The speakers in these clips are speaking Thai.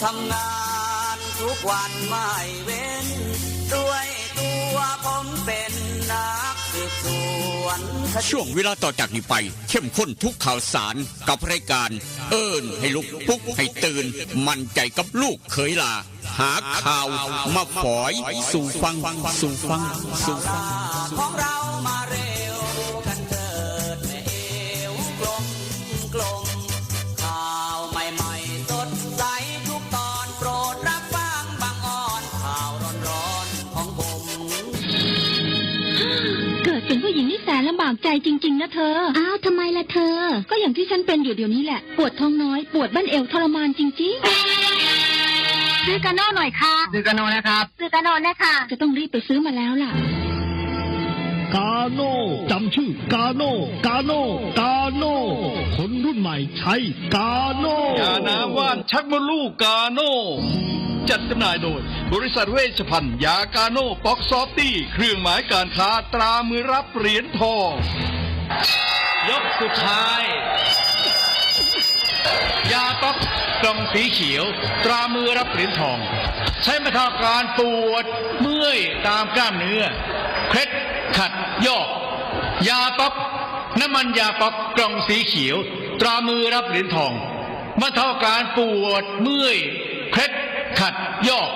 ทำงานทุกวันไม่เว้นด้วยตัวผมเป็นนักสืบสวนช่วงเวลาต่อจากนี้ไปเข้มข้นทุกข่าวสารกับรายการเอิ้นให้ลุกปลุกให้ตื่นมั่นใจกับลูกเขยลาหาข่าวมาฝอยสู่ฟังของเรามาเร็วกันเถิดแม่เอวกลมข่าวใหม่ๆสดใสทุกตอนโปรดรับฟังบางอ่อนข่าวร้อนๆของผมเกิดเป็นผู้หญิงนี่แสนลำบากใจจริงๆนะเธออ้าวทำไมล่ะเธอก็อย่างที่ฉันเป็นอยู่เดี๋ยวนี้แหละปวดท้องน้อยปวดบั้นเอวทรมานจริงๆซื้อกาโน่หน่อยค่ะซื้อกาโน่นะครับซื้อกาโน่นะคะจะต้องรีบไปซื้อมาแล้วล่ะกาโน่จำชื่อกาโน่คนรุ่นใหม่ใช้กาโน่ยาน้ำว่านชักมดลูกกาโน่จัดจำหน่ายโดยบริษัทเวชภัณฑ์ยากาโน่ป๊อกซอฟตี้เครื่องหมายการค้าตรามือรับเหรียญทองยกสุดท้ายยาป๊อกกล่องสีเขียวตรามือรับเหรียญทองใช้บรรเทาการปวดเมื่อยตามกล้ามเนื้อเคล็ดขัดยอกยาป๊อกน้ำมันยาป๊อกกล่องสีเขียวตรามือรับเหรียญทองบรรเทาการปวดเมื่อยเคล็ดขัดยอก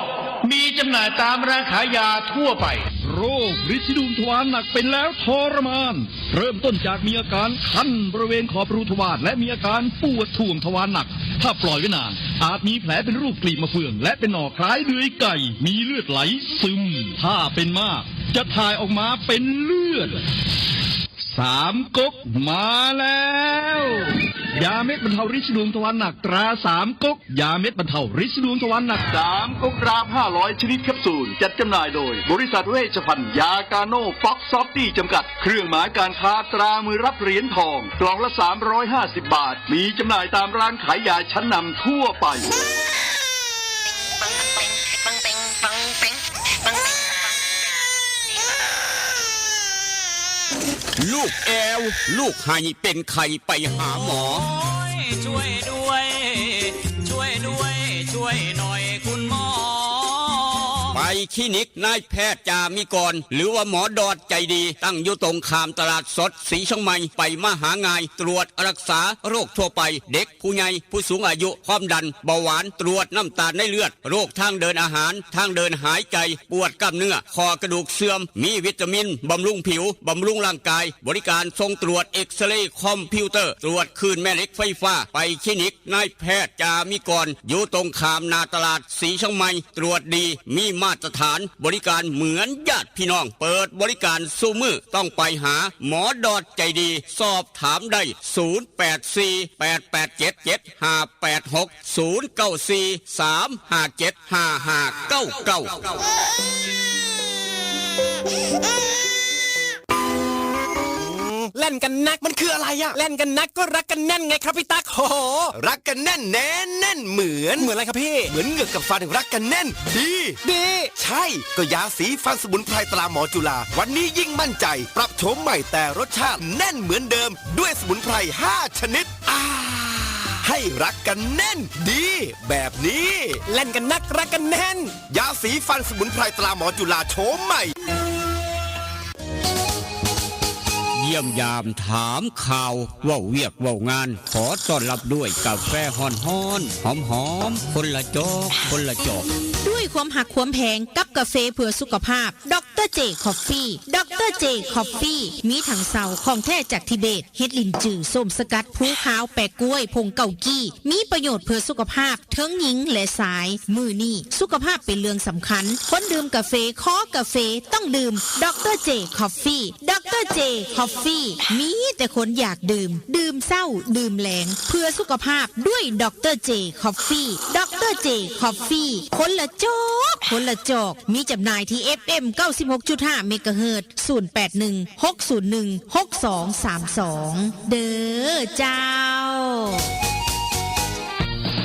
มีจำหน่ายตามร้านขายยาทั่วไปโรคฤทธิ์ดุมทวารหนักเป็นแล้วทรมานเริ่มต้นจากมีอาการคันบริเวณขอบรูทวารและมีอาการปวดท่วงทวารหนักถ้าปล่อยไว้นานอาจมีแผลเป็นรูปกลีบมะเฟืองและเป็นหนอกคล้ายเดือยไก่มีเลือดไหลซึมถ้าเป็นมากจะถ่ายออกมาเป็นเลือด3 ก๊กมาแล้วยาเม็ดบรรเทาฤทธิ์ดวงทวารหนักตรา3 ก๊กยาเม็ดบรรเทาฤทธิ์ดวงทวารหนัก3 ก๊กกราฟ500ชนิดแคปซูลจัดจำหน่ายโดยบริษัทเวชภัณฑ์ยากาโน่ป๊อกซอฟตี้จำกัดเครื่องหมายการค้าตรามือรับเหรียญทองกล่องละ350 บาทมีจำหน่ายตามร้านขายยาชั้นนำทั่วไปลูกแอวลูกไห้เป็นไข่ไปหาหมอช่วยด้วยช่วยหน่อยคุณหมอไปคลินิกนายแพทย์จามิกรหรือว่าหมอดอดใจดีตั้งอยู่ตรงข้ามตลาดสดสีช่องใหม่ไปมาหาง่ายตรวจรักษาโรคทั่วไปเด็กผู้ใหญ่ผู้สูงอายุความดันเบาหวานตรวจน้ำตาลในเลือดโรคทางเดินอาหารทางเดินหายใจปวดกล้ามเนื้อคอกระดูกเสื่อมมีวิตามินบำรุงผิวบำรุงร่างกายบริการส่งตรวจเอ็กซเรย์คอมพิวเตอร์ตรวจคลื่นแม่เหล็กไฟฟ้าไปคลินิกนายแพทย์จามิกรอยู่ตรงข้ามนาตลาดสีช่องใหม่ตรวจดีมีมาตรฐานบริการเหมือนญาติพี่น้องเปิดบริการสู้มือต้องไปหาหมอดอดใจดีสอบถามได้เล่นกันนักมันคืออะไรอะเล่นกันนักก็รักกันแน่นไงครับพี่ตั๊กโอ้โหรักกันแน่นแน่นเหมือนอะไรครับพี่เหมือนเหงือกกับฟันรักกันแน่นดีใช่ก็ยาสีฟันสมุนไพรตราหมอจุฬาวันนี้ยิ่งมั่นใจปรับโฉมใหม่แต่รสชาติแน่นเหมือนเดิมด้วยสมุนไพร5 ชนิดให้รักกันแน่นดีแบบนี้เล่นกันนักรักกันแน่นยาสีฟันสมุนไพรตราหมอจุฬาโฉมใหม่เยี่ยมยามถามข่าวว่าเวียกว่างานขอต้อนรับด้วยกาแฟหอมคนละจอกด้วยความหักความแพงกับกาแฟเพื่อสุขภาพดรเจคอฟฟี่ดรเจคอฟฟี่มีถังเสาของแท้จากทิเบตเฮ็ดลินจือส้มสกัดผู้ขาวแปะกล้วยผงเกากี้มีประโยชน์เพื่อสุขภาพทั้งหญิงและชายมือนี่สุขภาพเป็นเรื่องสำคัญคนดื่มกาแฟขอกาแฟต้องดื่มดรเจคอฟฟี่ดรเจคอฟฟี่มีแต่คนอยากดื่มเศร้าดื่มแหลงเพื่อสุขภาพด้วยดรเจคอฟฟี่ดรเจคอฟฟี่คนละจอกมีจำหน่ายที่ FM 96.5 เมกะเฮิรตซ์0816016232เด้อเจ้า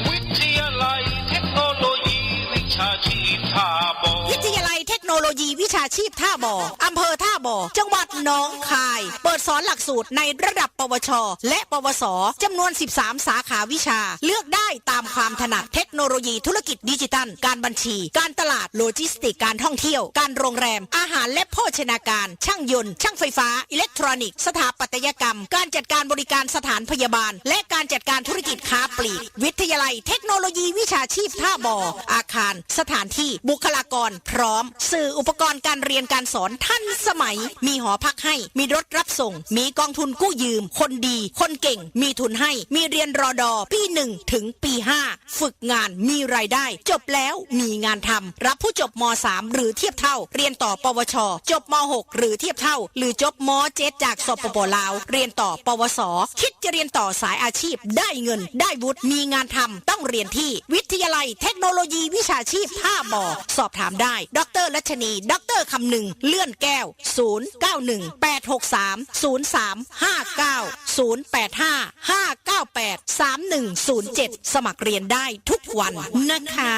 วิทยาลัยเทคโนโลยีวิชาชีพท่าบ่อวิทยาลัยเทคโน โลยีวิชาชีพท่าบ่ออำเภอท่าบ่อจังหวัดหนองคาย เปิดสอนหลักสูตรในระดับปวชและปวสจำนวน13สาขาวิชาเลือกได้ตามความถนัดเทคโนโลยีธุรกิจดิจิทัลการบัญชีการตลาดโลจิสติกการท่องเที่ยวการโรงแรมอาหารและโภชนาการช่างยนต์ช่างไฟฟ้าอิเล็กทรอนิกส์สถาปัตยกรรมการจัดการบริการสถานพยาบาลและการจัดการธุรกิจค้าปลีกวิทยาลัยเทคโนโลยีวิชาชีพท่าบ่ออาคารสถานที่บุคลากรพร้อมสื่ออุปกรณ์การเรียนการสอนทันสมัยมีหอพักให้มีรถรับส่งมีกองทุนกู้ยืมคนดีคนเก่งมีทุนให้มีเรียนรอดอปี1ถึงปี5ฝึกงานมีรายได้จบแล้วมีงานทำรับผู้จบม3หรือเทียบเท่าเรียนต่อปวชจบม6หรือเทียบเท่าหรือจบม7จากสปปลาวเรียนต่อปวสคิดจะเรียนต่อสายอาชีพได้เงินได้วุฒิมีงานทำต้องเรียนที่วิทยาลัยเทคโนโลยีวิชาชีพท่าบ่อสอบถามได้ดร.รัชนีดร.คำหนึ่งเลื่อนแก้ว09186303590855983107สมัครเรียนได้ทุกวันนะคะ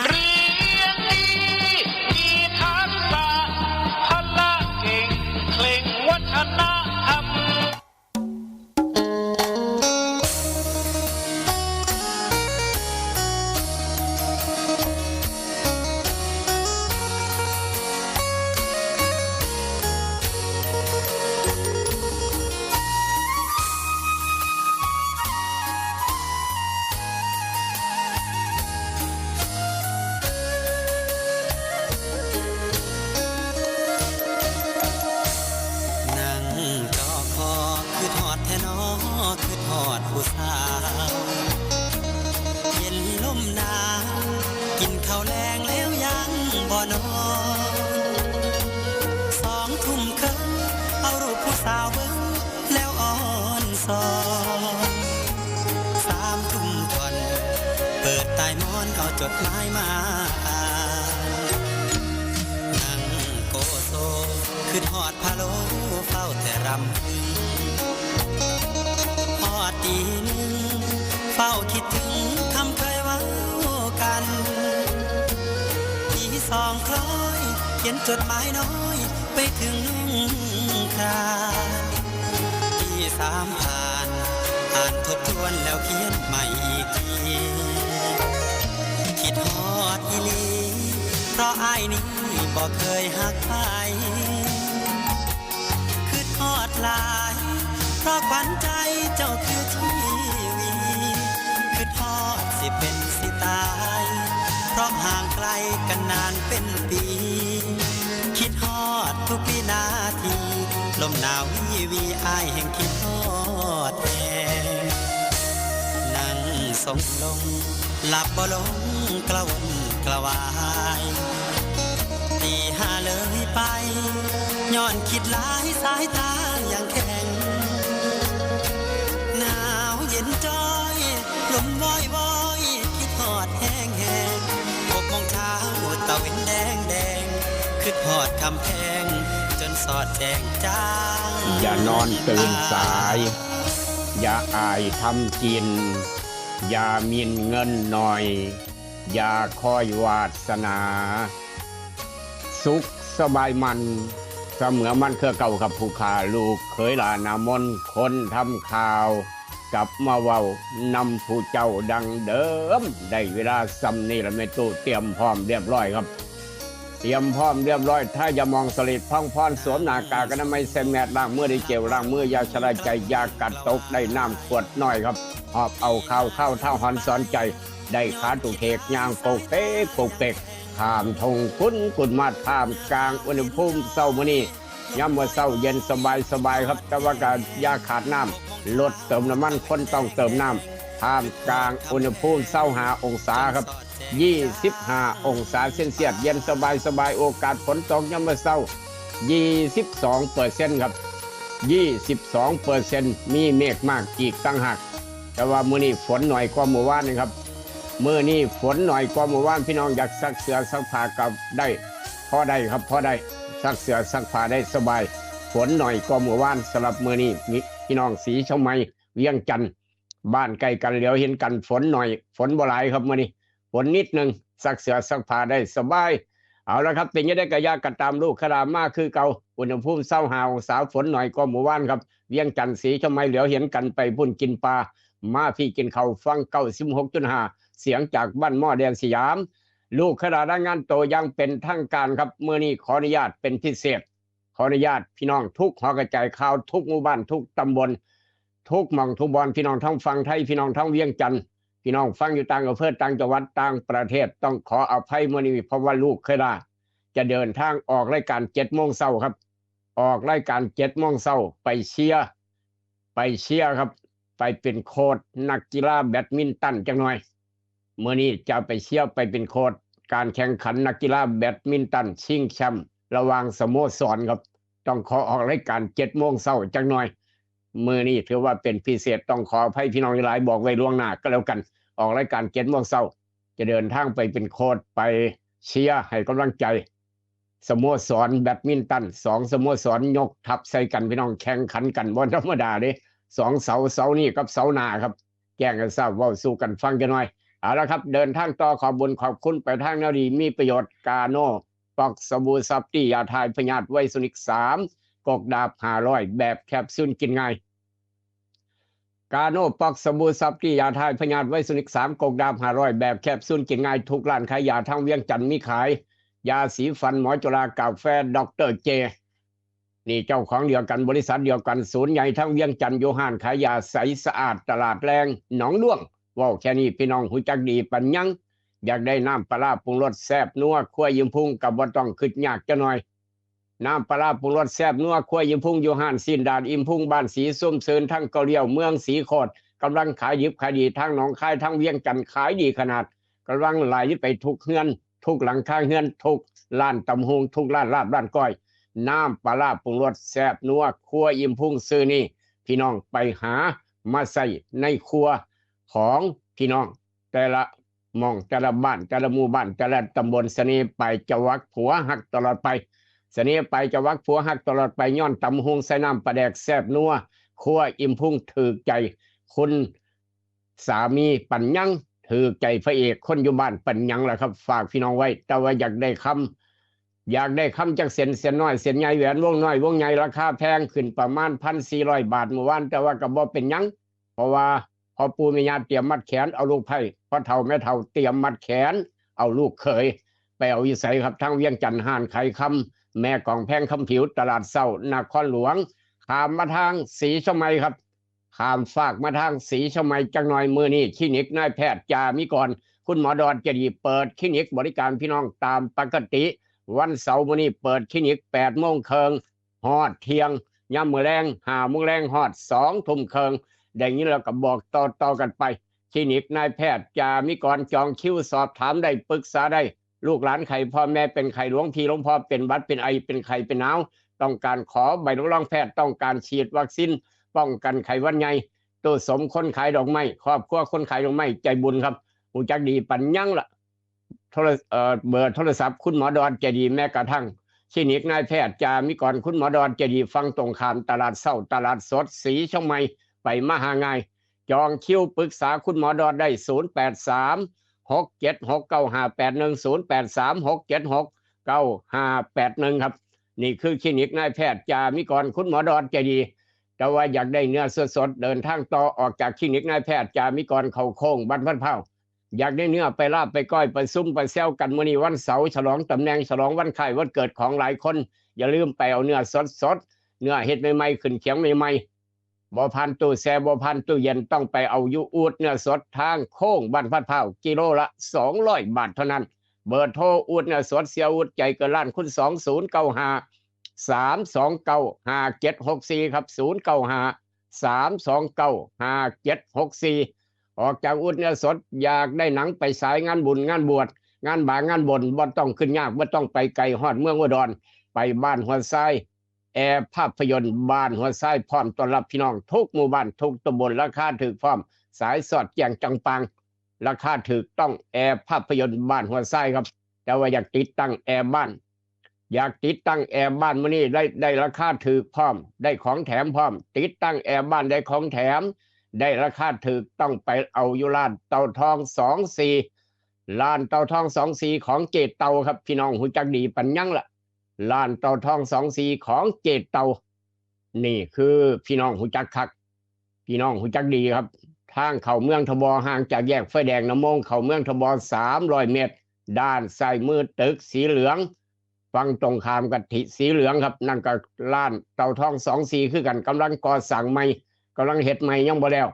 เรียนดีมีทักษะพละเก่งเคร่งวัฒนธรรม นั่งจอคอคือทอดแทนอคือทอดผู้สาวเย็นลมหนาวกินข้าวแลงแล้วยังบ่นอน2 ทุ่มครึ่งเอารูปผู้สาวเบิ่งแล้วอ่อนสอน3 ทุ่มก่อนเปิดใต้หมอนเอาจดหมายมาอ่านนั่งโกโซคือทอดพะโล้เฝ้าแต่รำพึงพอตีหนึ่งเฝ้าคิดถึงคำเคยเว้ากันตี2 คล้อยเขียนจดหมายน้อยไปถึงนุ่งครานตี3 ผ่านอ่านทบทวนแล้วเขียนใหม่อีกทีคิดฮอดอีหลีเพราะอ้ายนี้บ่เคยหักใครคือทอดหลายเพราะขวัญใจเจ้าคือทีวีคือทอดสิเป็นสิตายเพราะห่างไกลกันนานเป็นปีคิดฮอดทุกวินาทีลมหนาววีวีอ้ายแห่งคิดฮอดแท้นั่งทรงลงหลับบ่ลงกระวนกระวายตี5เลยไปย้อนคิดหลายสายตาอย่างแข็งหนาวเย็นจ้อยลมวอยวอยคิดฮอดแห้งแห้ง6 โมงเช้าตะเวนแดงแดงคิดฮอดคำแพงจนสอดแจงจ้าง อย่านอนตื่นสาย อย่าอายทำกิน อย่ามินเงินหน่อย อย่าคอยวาสนา สุขสบายมันเสมือมันเครือเก่ากับผู้ขาลูกเคยลานามนคนทำข่าวกลับมาเว้านำผู้เจ้าดังเดิมได้เวลาซ้ำนี่ละแม่ตู้เตรียมพร้อมเรียบร้อยครับเตรียมพร้อมเรียบร้อยถ้าอย่ามองสลิดพังพรสวมหน้ากากอนามัยใส่แมสล้างมือได้เจลล้างมือยาชราใจยากัดตกได้น้ำขวดน้อยครับหอบเอาข้าวเท่าหอนสอนใจได้ขาตุเทกยางโปกเป๊กโปกเป๊กข้ามทงคุ้นกุนมาท่ามกลางอุณหภูมิเศร้ามื้อนี้ย่ำว่าเศร้าเย็นสบายครับแต่ว่าก็ยาขาดน้ำลดเติมน้ำมันคนต้องเติมน้ำท่ามกลางอุณหภูมิ25 องศาครับ25 องศาเซนเซียสเย็นสบายโอกาสฝนตกย่ำว่าเศร้า22%ครับ22%มีเมฆมากอีกตั้งหากแต่ว่ามื้อนี้ฝนหน่อยกว่าเมื่อวานนะครับมื้อนี้ฝนหน่อยกว่าเมื่อวานพี่น้องอยากซักเสื้อซักผ้ากับได้พอได้ครับพอได้ซักเสื้อซักผ้าได้สบายฝนหน่อยกว่าเมื่อวานสำหรับมื้อนี้พี่น้องสีชมไมเวียงจันทน์บ้านใกล้กันเหลียวเห็นกันฝนหน่อยฝนบ่หลายครับมื้อนี้ฝนนิดนึงซักเสื้อซักผ้าได้สบาย เอาละครับเป็นยังได้กระยากระตามลูกขรามากคือเก่าอุณหภูมิ25 องศาฝนหน่อยก็หมู่บ้านครับเวียงจันทร์สีชมัยเหลียวเห็นกันไปพุ่นกินปลามาพี่กินข้าวฟัง96.5เสียงจากบ้านหม้อแดงสยามลูกขรารายงานตัวยังเป็นทางการครับเมื่อนี้ขออนุญาตเป็นพิเศษขออนุญาตพี่น้องทุกหอกระจายข่าวทุกหมู่บ้านทุกตำบลทุกหม่องทุกบอนพี่น้องทั้งฟังไทยพี่น้องทั้งเวียงจันทร์พี่น้องฟังอยู่ต่างอำเภอต่างจังหวัดต่างประเทศต้องขออภัยเมื่อนี้เพราะว่าลูกเคยได้จะเดินทางออกรายการ7 โมงเช้าครับออกรายการ7 โมงเช้าไปเชียร์ครับไปเป็นโค้ชนักกีฬาแบดมินตันจังหน่อยเมื่อนี้จะไปเชียร์ไปเป็นโค้ชการแข่งขันนักกีฬาแบดมินตันชิงแชมป์ระหว่างสโมสรครับต้องขอออกรายการ7 โมงเช้าจังหน่อยมื้อนี้ถือว่าเป็นพิเศษต้องขออภัยพี่น้องหลายบอกไว้ล่วงหน้าก็แล้วกันออกรายการ7 โมงเช้าจะเดินทางไปเป็นโค้ชไปเชียร์ให้กำลังใจสโมสรแบดมินตัน2 สโมสรยกทัพใส่กันพี่น้องแข่งขันกันบ่ธรรมดาเด้2 เสานี่กับเสาหน้าครับแจ้งกันทราบเว้าสู่กันฟังกันหน่อยเอาละครับเดินทางต่อขอบบุญขอบคุณไปทางแนวดีมีประโยชน์กาโน่ปอกสบู่ซับตี้ยาทายพยาธิไวซุนิก3กกดาบ500แบบแคปซูลกินง่ายกาโน่ปอกสบู่ซับตี้ยาทายพยาธิไวซุนิก3กกดาบ500แบบแคปซูลกินง่ายทุกร้านขายยาทั้งเวียงจันทร์มีขายยาสีฟันหมอจุฬากาแฟดร.เจนี่เจ้าของเดียวกันบริษัทเดียวกันศูนย์ใหญ่ทั้งเวียงจันทร์โยห้านขายยาใสสะอาดตลาดแรงหนองด้วงว้าวแค่นี้พี่น้องหูจักดีปัญญังอยากได้น้ำปลาปรุงรสแซ่บนัวคั่วยิ้มพุ่งกับบ่ต้องคิดยากจะหน่อยน้ำปลาปรุงรสแซ่บนัวคั่วยิ้มพุ่งโยห้านสินดาดอิ่มพุ่งบ้านสีส้มเซินทั้งเกาเลียวเมืองสีโคตรกำลังขายดิบขายดีทั้งหนองคายทั้งเวียงจันทร์ขายดีขนาดกำลังไหลไปทุกเฮือนทุกหลังคาเฮือนทุกร้านตำฮงทุกร้านลาบร้านก้อยน้ำปลาปรุงรสแซ่บนัวคั่วอิ่มพุ่งซื้อนี่พี่น้องไปหามาใส่ในครัวของพี่น้องแต่ละหม่องแต่ละบ้านแต่ละหมู่บ้านแต่ละตำบลเสน่ห์ไปจะวักผัวหักตลอดไปเสน่ห์ไปจะวักผัวหักตลอดไปย้อนตำฮงใส่น้ำปลาแดกแซ่บนัวคั่วอิ่มพุ่งถูกใจคุณสามีปัญญังถือใจพระเอกคนอยู่บ้านปัญญังแหละครับฝากพี่น้องไว้แต่ว่าอยากได้คำจากเส้นน้อยเส้นใหญ่แหวนวงน้อยวงใหญ่ราคาแพงขึ้นประมาณ 1,400 บาทเมื่อวานแต่ว่าก็บ่เป็นหยังเพราะว่าพอปู่แม่ย่าเตรียมมัดแขนเอาลูกไผ่พ่อเฒ่าแม่เฒ่าเตรียมมัดแขนเอาลูกเขยไปเอาวิสัยครับทั้งเวียงจันทร์ห้านไข่คำแม่กองแพงคำผิวตลาดเศร้านครหลวงข้ามมาทางศรีชมัยครับข้ามฝากมาทางศรีชมัยจังหน่อยมื้อนี้คลินิกนายแพทย์จามิกรคุณหมอดอนจะดีเปิดคลินิกบริการพี่น้องตามปกติวันเสาร์มื้อนี้เปิดคลินิก8 โมงครึ่งฮอดเที่ยงยามมื้อแลง5 โมงแลงฮอด2 ทุ่มครึ่งได้ยินแล้วก็บอกต่อกันไปคลินิกนายแพทย์จามิกรจองคิวสอบถามได้ปรึกษาได้ลูกหลานไข้พ่อแม่เป็นไข้หลวงพี่หลวงพ่อเป็นหวัดเป็นไอเป็นไข้เป็นหนาวต้องการขอใบรับรองแพทย์ต้องการฉีดวัคซีนป้องกันไข้หวัดใหญ่ตัวสมคนขายดอกไม้ครอบครัวคนขายดอกไม้ใจบุญครับหูจักดีปัญญังละเบอร์โทรศัพท์คุณหมอดอนใจดีแม้กระทั่งคลินิกนายแพทย์จามิกรคุณหมอดอนใจดีฟังตรงข้ามตลาดเศร้าตลาดสดศรีชมัยไปมาหาง่ายจองคิวปรึกษาคุณหมอดอนได้0836769581ครับนี่คือคลินิกนายแพทย์จามิกรคุณหมอดอนใจดีแต่ว่าอยากได้เนื้อสดๆเดินทางต่อออกจากคลินิกนายแพทย์จามิกรเข้าโค้งบ้านพันเผาอยากได้เนื้อไปลาบไปก้อยไปซุ่มไปแซวกันมื้อนี้วันเสาร์ฉลองตำแหน่งฉลองวันไข้วันเกิดของหลายคนอย่าลืมไปเอาเนื้อสดเนื้อเฮ็ดใหม่ๆขึ้นเขียงใหม่ๆบ่พันตู้แช่บ่พันตู้เย็นต้องไปเอาอยู่อูดเนื้อสดทางโค้งบ้านพันเผากิโลละ200 บาทเท่านั้นเบอร์โทรอูดเนื้อสดเสียอูดใจเกินล้านคุณ2095 3295764ครับ095 3295764ออกจากอุดเนี่ยสดอยากได้หนังไปสายงานบุญงานบวชงานบางงานบ่นบ่ต้องขึ้นยากบ่ต้องไปไกลฮอดเมืองอุดรไปบ้านหัวไส้แอร์ภาพยนตร์บ้านหัวไส้พร้อมต้อนรับพี่น้องทุกหมู่บ้านทุกตำบลราคาถูกพร้อมสายสอดแจ้งจังปังราคาถูกต้องแอร์ภาพยนตร์บ้านหัวไส้ครับแต่ว่าอยากติดตั้งแอร์บ้านมื้อนี้ได้ราคาถูกพร้อมได้ของแถมพร้อมติดตั้งแอร์บ้านได้ของแถมได้ราคาถูกต้องไปเอาอยู่ร้านเตาทอง24 ร้านเต่าทองสองสีของเกตเต่าครับพี่น้องหูจักดีปัญญังละร้านเต่าทองสองสีของเกตเต่านี่คือพี่น้องหูจักคักพี่น้องหูจักดีครับทางเข้าเมืองทบห่างจากแยกไฟแดงน้ำมงเข้าเมืองทบ300 เมตรด้านซ้ายมือตึกสีเหลืองฝั่งตรงข้ามกับทิสีเหลืองครับนั่นก็ร้านเต่าทองสองสีคือกันกำลังก่อสร้างใหม่กำลังเฮ็ดใหม่ยังบ่แล้ว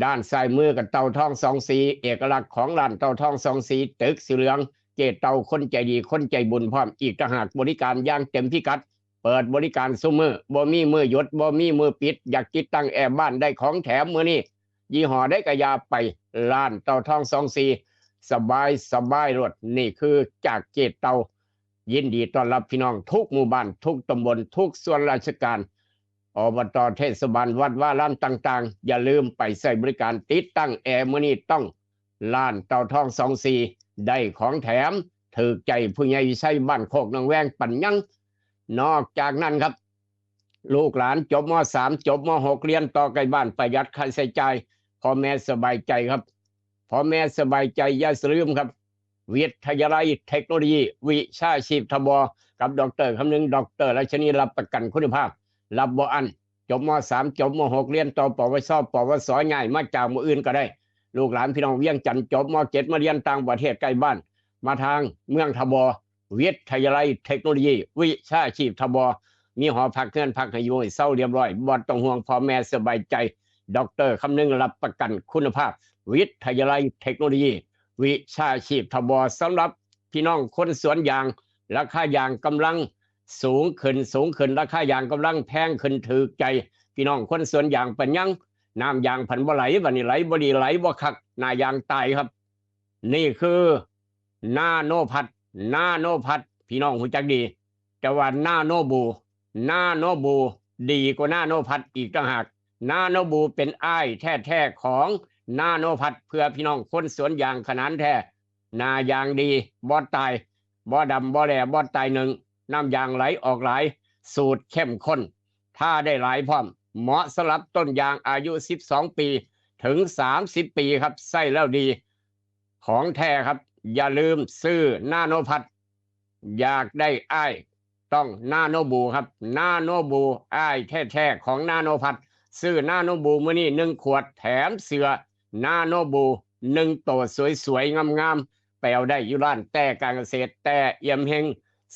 ด้านซ้ายมือกับเต่าทองสองสีเอกลักษณ์ของร้านเต่าทองสองสีตึกสีเหลืองเกตเต่าคนใจดีคนใจบุญพร้อมอีกต่างหากบริการอย่างเต็มพิกัดเปิดบริการซุมื้อบ่มีมือหยุดบ่มีมือปิดอยากติดตั้งแอร์บ้านได้ของแถมมื้อนี้ยี่ห้อได้กระยาไปร้านเต่าทองสองสีสบายรถนี่คือจากเกตเต่ายินดีต้อนรับพี่น้องทุกหมู่บ้านทุกตำบลทุกส่วนราชการอบต.เทศบาลวัดว่าร้านต่างๆอย่าลืมไปใช้บริการติดตั้งแอร์มื้อนี้ต้องร้านเต่าทองสองสีได้ของแถมถูกใจผู้ใหญ่ใช้บ้านโคกนางแวงปัญญังนอกจากนั้นครับลูกหลานจบม.3 จบม.6 เรียนต่อไกลบ้านประหยัดค่าใช้จ่ายพ่อแม่สบายใจครับพ่อแม่สบายใจอย่าลืมครับวิทยาลัยเทคโนโลยีวิชาชีพทบกับดร.คำนึงดร.ราชนีรับประกันคุณภาพรับบ่อันจบม.3 จบม.6 เรียนต่อปวสปวสง่ายมาจากหมู่อื่นก็ได้ลูกหลานพี่น้องเวียงจันทร์จบม.7 มาเรียนต่างประเทศใกล้บ้านมาทางเมืองทบวิทยาลัยเทคโนโลยีวิชาชีพทบมีหอพักเงินพักให้อยู่ให้เศร้าเรียบร้อยบ่ต้องห่วงพ่อแม่สบายใจดร.คำนึงรับประกันคุณภาพวิทยาลัยเทคโนโลยีวิชาชีพทบสำหรับพี่น้องคนสวนยางราคายางกำลังสูงขึ้นราคายางกำลังแพงขึ้นถือใจพี่น้องคนสวนยางปัญญังน้ำยางผันบ่ไหลวันนี้ไหลบ่ดีไหลบ่คักหน้ายางตายครับนี่คือนาโนพัดพี่น้องหูจักดีแต่ว่านาโนบูดีกว่านาโนพัดอีกต่างหากนาโนบูเป็นอ้ายแท้ๆของนาโนพัดเพื่อพี่น้องคนสวนยางขนาดแท้นายางดีบ่ตายบ่ดำบ่แหล่บ่ตายหนึ่งน้ำยางไหลออกหลายสูตรเข้มข้นถ้าได้หลายพร้อมเหมาะสำหรับต้นยางอายุ12 ปีถึง30 ปีครับใส่แล้วดีของแท้ครับอย่าลืมซื้อนาโนพัดอยากได้อ้ายต้องนาโนบูครับนาโนบูอ้ายแท้ๆของนาโนพัดซื้อนาโนบูมื้อนี้1 ขวดแถมเสื้อนาโนบู1 ตัวสวยๆงามๆไปเอาได้อยู่ร้านแต่การเกษตรแต่เอี่ยมเฮง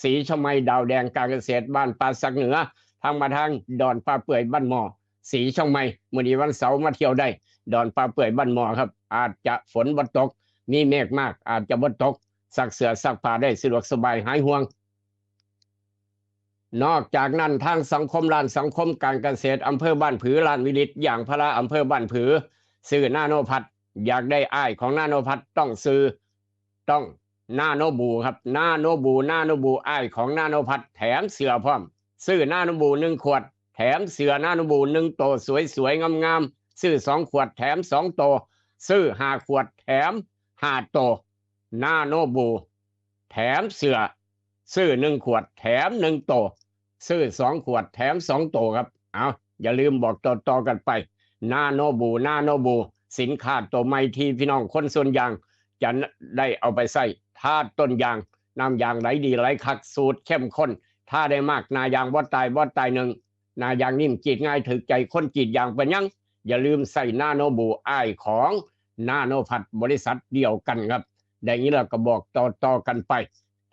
สีชมัยดาวแดงการเกษตรบ้านป่าสักเหนือทางมาทางดอนป่าเปื่อยบ้านหมอสีช่องใหม่มื้อนี้วันเสาร์มาเที่ยวได้ดอนป่าเปื่อยบ้านหมอครับอาจจะฝนบ่ตกมีเมฆมากอาจจะบ่ตกซักเสื้อซักผ้าได้สะดวกสบายหายห่วงนอกจากนั้นทางสังคมร้านสังคมการเกษตรอำเภอบ้านผือร้านวิลิตอย่างพระอำเภอบ้านผือซื้อนาโนพัดอยากได้อ้ายของนาโนพัดต้องซื้อต้องนาโนบูครับนาโนบูอ้ายของนาโนพัดแถมเสื้อพร้อมซื้อนาโนบู1 ขวดแถมเสื้อนาโนบู1 ตัวสวยๆงามๆซื้อ2 ขวดแถม2 ตัวซื้อ5 ขวดแถม5 ตัวนาโนบูแถมเสื้อซื้อ1 ขวดแถม1 ตัวซื้อ2 ขวดแถม2 ตัวครับเอาอย่าลืมบอกต่อกันไปนาโนบูสินค้าตัวใหม่ที่พี่น้องคนส่วนยางจะได้เอาไปใส่ถ้าต้นยางน้ำยางไหลดีไหลคักสูตรเข้มข้นถ้าได้มากนายางบ่ตายหนึ่งนายางนิ่มจีดง่ายถึกใจคนจีดยางเป็นยังอย่าลืมใส่นาโนบูอ้ายของนาโนพัดบริษัทเดียวกันครับได้นี้เราก็บอกต่อกันไป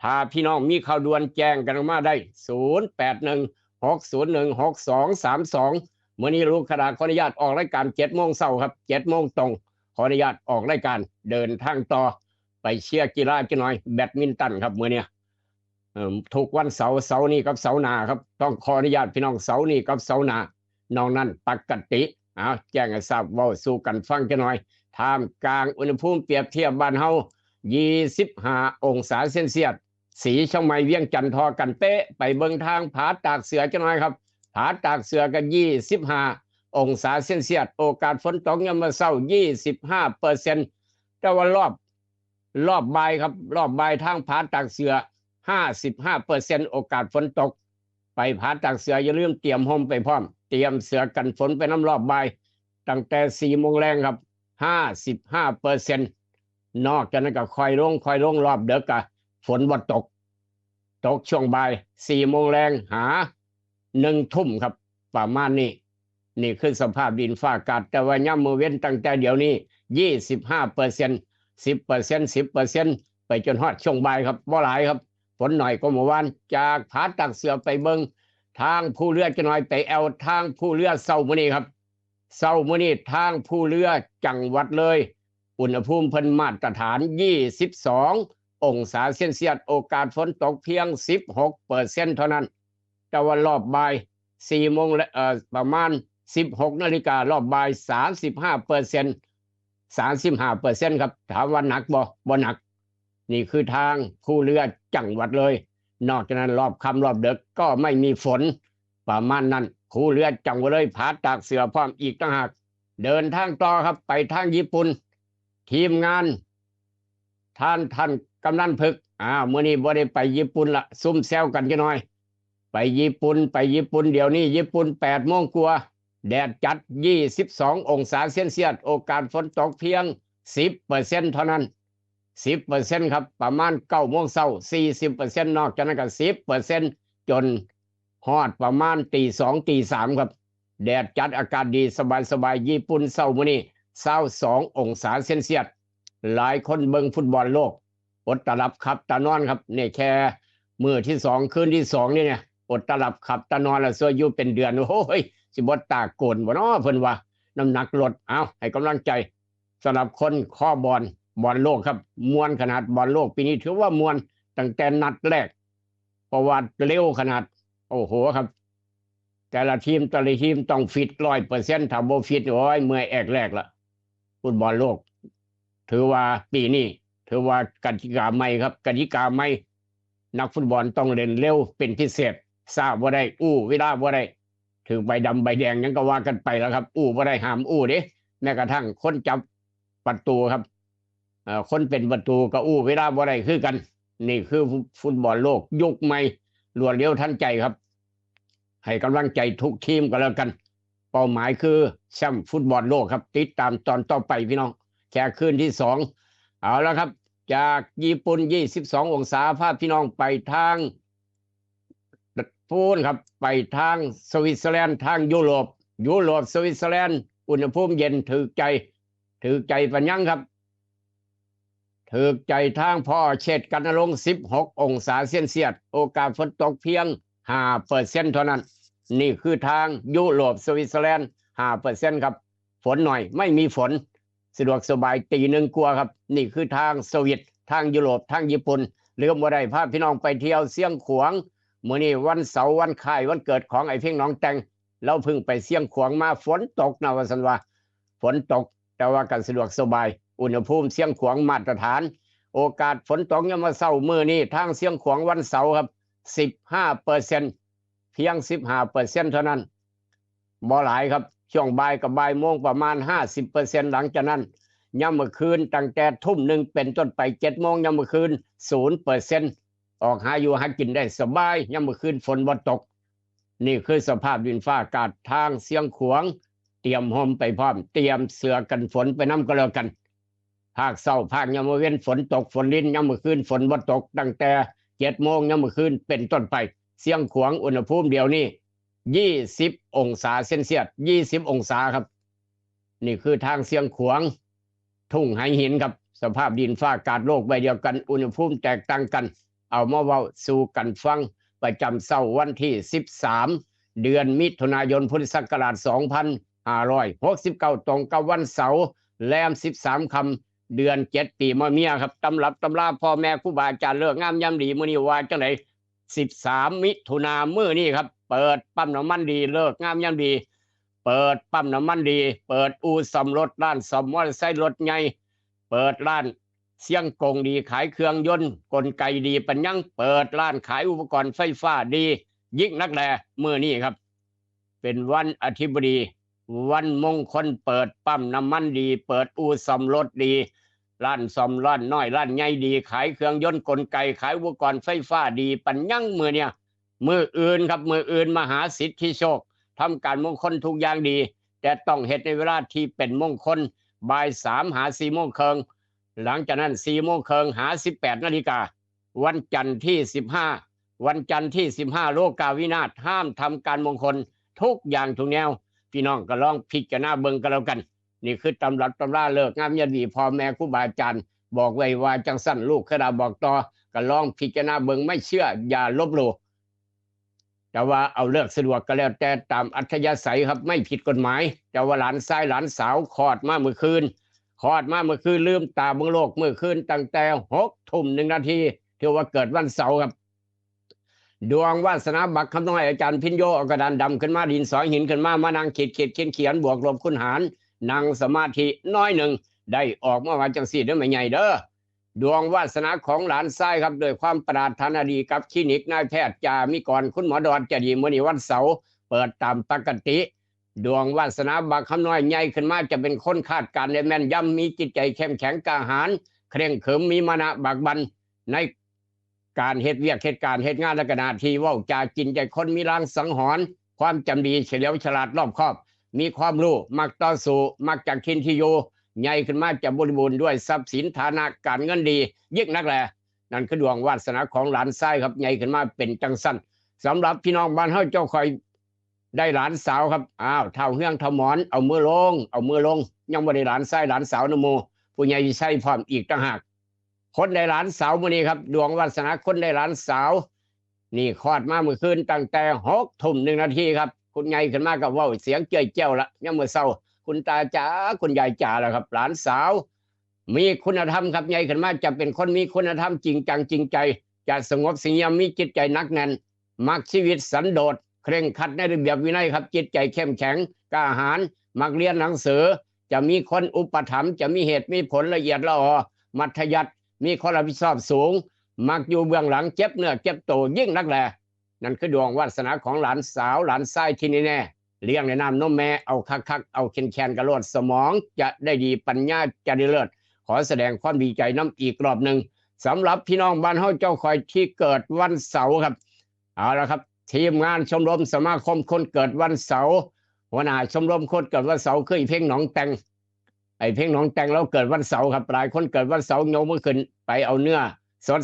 ถ้าพี่น้องมีข่าวด่วนแจ้งกันมาได้0816016232เมื่อนี้ลูกขนาดขออนุญาตออกรายการ7 โมงเช้าครับ7 โมงตรงขออนุญาตออกรายการเดินทางต่อไปเชียร์กีฬากันหน่อยแบดมินตันครับเมื่อนี้ทุกวันเสาร์นี้กับเสาร์หน้าครับต้องขออนุญาตพี่น้องเสาร์นี้กับเสาร์หน้านอกนั้นปกติแจ้งให้ทราบเว้าสู่กันฟังกันหน่อยท่ามกลางอุณหภูมิเปรียบเทียบบ้านเฮา25 องศาเซนเซียสสีช่องไม้เวียงจันทร์ทอกันเป๊ะไปเบิ่งทางผาตากเสือกันหน่อยครับผาตากเสือกัน25 องศาเซนเซียสโอกาสฝนตกยามมื้อเช้า 25% แต่ว่ารอบบ่ายครับรอบบ่ายทางผาตากเสือ 55% โอกาสฝนตกไปผาตากเสืออย่าลืมเตรียมห่มไปพร้อมเตรียมเสือกันฝนไปน้ำรอบบ่ายตั้งแต่ 4 โมงแรงครับ 55% นอกจากนั้นก็ค่อยลงรอบเด็กกะฝนบ่ตกช่วงบ่าย4 โมงแรงหา1 ทุ่มครับประมาณนี้นี่คือสภาพดินฟ้าอากาศแต่ว่าย่ำมือเว้นตั้งแต่เดี๋ยวนี้25% 10% ไปจนฮอดช่วงบ่ายครับบ่หลายครับฝนหน่อยก็เมื่อวานจากผาตักเสือไปเบิงทางผู้เรือจะน้อยไปแอวทางผู้เรือเศร้ามื้อนี้ครับเศร้ามื้อนี้ทางผู้เรือจังหวัดเลยอุณหภูมิเพิ่นมาตรฐาน22 องศาเซลเซียสโอกาสฝนตกเพียง 16% เท่านั้นแต่ว่ารอบบ่าย4 โมงประมาณ16 นาฬิการอบบ่าย35% 35%ครับถามว่าหนักบ่หนักนี่คือทางผู้เรือจังหวัดเลยนอกจากนั้นรอบค่ำรอบดึกก็ไม่มีฝนประมาณนั้นผู้เรือจังหวัดเลยผาตากเสือพร้อมอีกต่างหากเดินทางต่อครับไปทางญี่ปุ่นทีมงานท่านกำนันพึกมื้อนี้บ่ได้ไปญี่ปุ่นละซุ่มแซวกันจักหน่อยไปญี่ปุ่นเดี๋ยวนี้ญี่ปุ่น8 โมงกว่าแดดจัด22 องศาเซลเซียสโอกาสฝนตกเพียง 10% เท่านั้น 10% ครับประมาณ9 โมงเช้า 40% นอกจากนั้นก็ 10% จนฮอดประมาณตี 2 ตี 3ครับแดดจัดอากาศดีสบายญี่ปุ่นเช้ามื้อนี้22 องศาเซลเซียสหลายคนเบิ่งฟุตบอลโลกอดตาหลับขับตานอนครับนี่แค่มื้อที่2คืนที่2นี่เนี่ยอดตาหลับขับตานอนแล้วเสื้ออยู่เป็นเดือนโอ้ยสิบ่ตาโกนบ่เนาะเพิ่นว่าน้ำหนักลดให้กำลังใจสำหรับคนข้อบอลโลกครับมวนขนาดบอลโลกปีนี้ถือว่ามวนตั้งแต่นัดแรกเพราะว่าเร็วขนาดโอ้โหครับแต่ละทีมต้องฟิต 100% ถ้าบ่ฟิตโอ้ยเมื่อยแอกแรกละฟุตบอลโลกถือว่าปีนี้ถือว่ากติกาใหม่ครับกติกาใหม่นักฟุตบอลต้องเล่นเร็วเป็นพิเศษทราบบ่ได้เวลาบ่ได้ถือใบดำใบแดงยังก็ว่ากันไปแล้วครับบ่ได้ห้ามเด้แม้กระทั่งคนจับประตูครับคนเป็นประตูก็เวลาบ่ได้คือกันนี่คือฟุตบอลโลกยุคใหม่รวดเร็วทันใจครับให้กำลังใจทุกทีมก็แล้วกันเป้าหมายคือแชมป์ฟุตบอลโลกครับติดตามตอนต่อไปพี่น้องแค่คืนที่2เอาแล้วครับจากญี่ปุ่น22 องศาพาพี่น้องไปทางพูนครับไปทางสวิตเซอร์แลนด์ทางยุโรปสวิตเซอร์แลนด์อุณหภูมิเย็นถึกใจปัญญังครับถึกใจทางพ่อเชษฐ์กันนรงค์16 องศาเซลเซียสโอกาสฝนตกเพียง 5% เท่านั้นนี่คือทางยุโรปสวิตเซอร์แลนด์ 5% ครับฝนหน่อยไม่มีฝนสะดวกสบายตี 1 กว่าครับนี่คือทางสวิตทางยุโรปทางญี่ปุ่นลืมบ่ได้พาพี่น้องไปเที่ยวเสียงขวางมื้อนี้วันเสาร์วันคล้ายวันเกิดของไอ้เพ่งน้องแตงเราเพิ่งไปเสียงขวางมาฝนตกนะว่าซั่นว่าฝนตกแต่ว่ากันสะดวกสบายอุณหภูมิเสียงขวางมาตรฐานโอกาสฝนตกยามมื้อเช้ามื้อนี้ทางเสียงขวางวันเสาร์ครับ 15% เพียง 15% เท่านั้นบ่หลายครับช่วงบ่ายกับบ่ายโมงประมาณ 50% หลังจากนั้นยามมื้อคืนตั้งแต่ทุ่ม 1เป็นต้นไป7 โมงยามมื้อคืน 0% ออกหาอยู่หากินได้สบายยามมื้อคืนฝนบ่ตกนี่คือสภาพดินฟ้าอากาศทางเสียงขวางเตรียมห่มไปพร้อมเตรียมเสื้อกันฝนไปนำก็แล้วกันภาคเช้าภาคยามมื้อเว้นฝนตกฝนลิ้นยามมื้อคืนฝนบ่ตกตั้งแต่7 โมงยามมื้อคืนเป็นต้นไปเสียงขวางอุณหภูมิเดี๋ยวนี้20 องศาเซลเซียส20 องศาครับนี่คือทางเสียงขวางทุ่งไหหินครับสภาพดินฟ้าอากาศโลกใบเดียวกันอุณหภูมิแตกต่างกันเอามาเว้าสู่กันฟังประจำเช้าวันที่13เดือนมิถุนายนพุทธศักราช2569ตรงกับวันเสาร์แรม13ค่ำเดือน7ปีมะเมียครับตำรับตำราพ่อแม่ครูบาอาจารย์เลิกงามยามดีมื้อนี้ว่าจังได๋13มิถุนายนมื้อนี้ครับเปิดปั๊มน้ำมันดีเลิกงามยามดีเปิดปั๊มน้ำมันดีเปิดอู่ซ่อมรถร้านซ่อมมอเตอร์ไซค์รถใหญ่เปิดร้านเสียงกงดีขายเครื่องยนต์กลไกดีปัญญังเปิดร้านขายอุปกรณ์ไฟฟ้าดียิ่งนักแลมื้อนี้ครับเป็นวันอาทิตย์บดีวันมงคลเปิดปั๊มน้ำมันดีเปิดอู่ซ่อมรถดีร้านซ่อมร้านน้อยร้านใหญ่ดีขายเครื่องยนต์กลไกขายอุปกรณ์ไฟฟ้าดีปัญญังมื้อเนี่ยมื้ออื่นครับมื้ออื่นมหาสิทธิโชคทำการมงคลทุกอย่างดีแต่ต้องเฮ็ดในเวลาที่เป็นมงคลบ่าย 3 หา 4 โมงครึ่ง หลังจากนั้น4 โมงครึ่งหา 18 นาฬิกาวันจันทร์ที่ 15 วันจันทร์ที่ 15 โลกาวินาศห้ามทำการมงคลทุกอย่างทุกแนวพี่น้องก็ลองพิจารณาเบิ่งกันแล้วกันนี่คือตำรับตำราเลิกงามยามดีพ่อแม่ครูบาอาจารย์บอกไว้ว่าจังสั้นลูกเคยบอกต่อก็ลองพิจารณาเบิ่งไม่เชื่ออย่าลบหลู่แต่ว่าเอาเลิกสะดวกก็แล้วแต่ตามอัธยาศัยครับไม่ผิดกฎหมายแต่ว่าหลานชายหลานสาวคลอดมาเมื่อคืนลืมตาเบิ่งโลกเมื่อคืนตั้งแต่6 ทุ่ม 1 นาทีที่ว่าเกิดวันเสาร์ครับดวงวาสนาบักคำต้องให้อาจารย์พิญโยเอากระดานดำขึ้นมาดินสอหินขึ้นมานั่งเขียนบวกลบคูณหารนั่งสมาธิน้อยหนึ่งได้ออกมาว่าจังสี่เด้อไม่ใหญ่เด้อดวงวาสนาของหลานชายครับโดยความปรารถนาดีกับคลินิกนายแพทย์จามิกรคุณหมอดอนจะดีมื้อนี้วันเสาร์เปิดตามปกติดวงวาสนาบักคำน้อยใหญ่ขึ้นมาจะเป็นคนคาดการณ์ได้แม่นยำมีจิตใจเข้มแข็งกล้าหาญเคร่งขรึมมีมานะบากบันในการเฮ็ดเวียกเหตุการณ์เฮ็ดงานและก็หน้าที่เว้าจากินใจคนมีลางสังหรณ์ความจำดีเฉลียวฉลาดรอบคอบมีความรู้มักต่อสู้มักจากทินที่อยู่ใหญ่ขึ้นมาจะบริบูรณ์ด้วยทรัพย์สินฐานะการเงินดียิ่งนักแลนั่นคือดวงวาสนาของหลานชายครับใหญ่ขึ้นมาเป็นจังสั้นสำหรับพี่น้องบ้านเฮาเจ้าคอยได้หลานสาวครับเท่าเฮืองเท่าหมอนเอามือลงยังบ่ได้หลานชายหลานสาวนโมผู้ใหญ่ใช้พร้อมอีกต่างหากคนได้หลานสาวมื้อนี้ครับดวงวาสนาคนได้หลานสาวนี่คลอดมาเมื่อคืนตั้งแต่6 ทุ่ม 1 นาทีครับคุณใหญ่ขึ้นมากับเว้าเสียงเจ้ยแจ้วละยังมื้อเช้าคุณตาจ๋าคุณยายจ๋าแล้วครับหลานสาวมีคุณธรรมครับใหญ่ขึ้นมาจะเป็นคนมีคุณธรรมจริงจังจริงใจจะสงบเสงี่ยมมีจิตใจหนักแน่นมักชีวิตสันโดษเคร่งครัดในระเบียบวินัยครับจิตใจเข้มแข็งกล้าหาญมักเรียนหนังสือจะมีคนอุปถัมภ์จะมีเหตุมีผลละเอียดละออมัธยัสถ์มีความรับผิดชอบสูงมักอยู่เบื้องหลังเจ็บเนื้อเจ็บตัวยิ่งนักแลนั่นคือดวงวาสนาของหลานสาวหลานชายที่นี่แน่เลี้ยงในน้ำนมแม่เอาคักเอาแคนกระโลดสมองจะได้ดีปัญญาจะได้เลิศขอแสดงความดีใจน้ำอีกรอบหนึ่งสำหรับพี่น้องบ้านเฮาเจ้าคอยที่เกิดวันเสาร์ครับเอาละครับทีมงานชมรมสมาคมคนเกิดวันเสาร์หัวหน้าชมรมคนเกิดวันเสาร์คือเพลงหนองแตงเพลงหนองแตงเราเกิดวันเสาร์ครับหลายคนเกิดวันเสาร์โยมเมื่อคืนไปเอาเนื้อ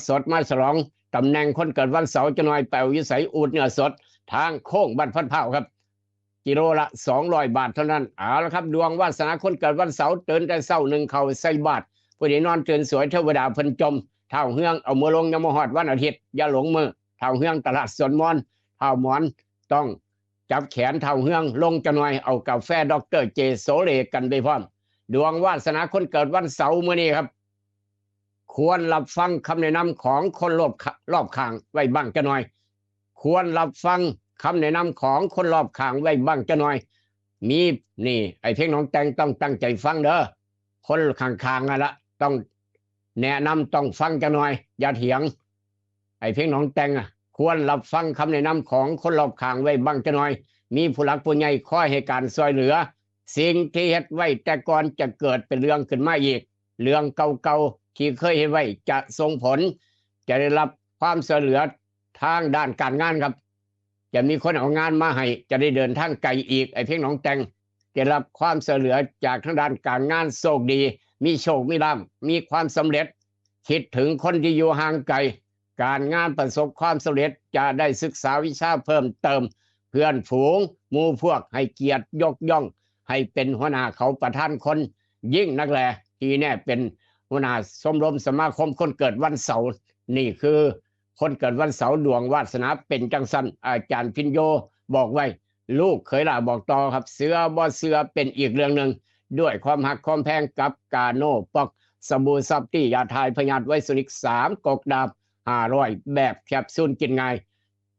สดมาฉลองตำแหน่งคนเกิดวันเสาร์จะน้อยแปววิสัยอูดเนื้อสดทางโค้งบ้านพันเผาครับกิโลละ200 บาทเท่านั้นเอาละครับดวงวาสนาคนเกิดวันเสาร์ตื่นแต่เช้า1เข้าใส่บาตรผู้ที่นอนตื่นสวยเทวดาเพิ่นจมเท้าเฮืองเอามือลงยามฮอดวันอาทิตย์อย่าหลงมือเท้าเฮืองตลาดสวนมอนเท้าหมอนต้องจับแขนเท้าเฮืองลงจะหน่อยเอากาแฟดร.เจโสเลกันไปพร้อมดวงวาสนาคนเกิดวันเสาร์มื้อนี้ครับควรรับฟังคำแนะนำของคนรอบข้างไว้บ้างจะหน่อยควรรับฟังคำแนะนำของคนรอบข้างไว้บ้างจะหน่อยมีนี่เพลงน้องแตงต้องตั้งใจฟังเด้อคนข้างๆนั่นละต้องแนะนำต้องฟังจะหน่อยอย่าเถียงเพลงน้องแตงควรรับฟังคำแนะนำของคนรอบข้างไว้บ้างจะหน่อยมีผู้หลักผู้ใหญ่คอยให้การช่วยเหลือสิ่งที่เฮ็ดไว้แต่ก่อนจะเกิดเป็นเรื่องขึ้นมาอีกเรื่องเก่าๆที่เคยเฮ็ดไว้จะส่งผลจะได้รับความช่วยเหลือทางด้านการงานครับจะมีคนเอางานมาให้จะได้เดินทางไกลอีกเพลงน้องแตงจะรับความช่วยเหลือจากทางด้านการงานโชคดีมีโชคมีลาภมีความสำเร็จคิดถึงคนที่อยู่ห่างไกลการงานประสบความสำเร็จจะได้ศึกษาวิชาเพิ่มเติมเพื่อนฝูงหมู่พวกให้เกียรติยกย่องให้เป็นหัวหน้าเขาประท่านคนยิ่งนักแลที่แน่เป็นหัวหน้าชมรมสมาคมคนเกิดวันเสาร์นี่คือคนเกิดวันเสาร์ดวงวาสนาเป็นจังสันอาจารย์พิญโยบอกไว้ลูกเคยล่าบอกต่อครับเสือบ่เสือเป็นอีกเรื่องหนึ่งด้วยความหักความแพงกับกาโน่ปอกสบู่ซับตี้ยาทายพยาธิไวสุนิก3กกดาบ500แบบแคปซูลกินง่าย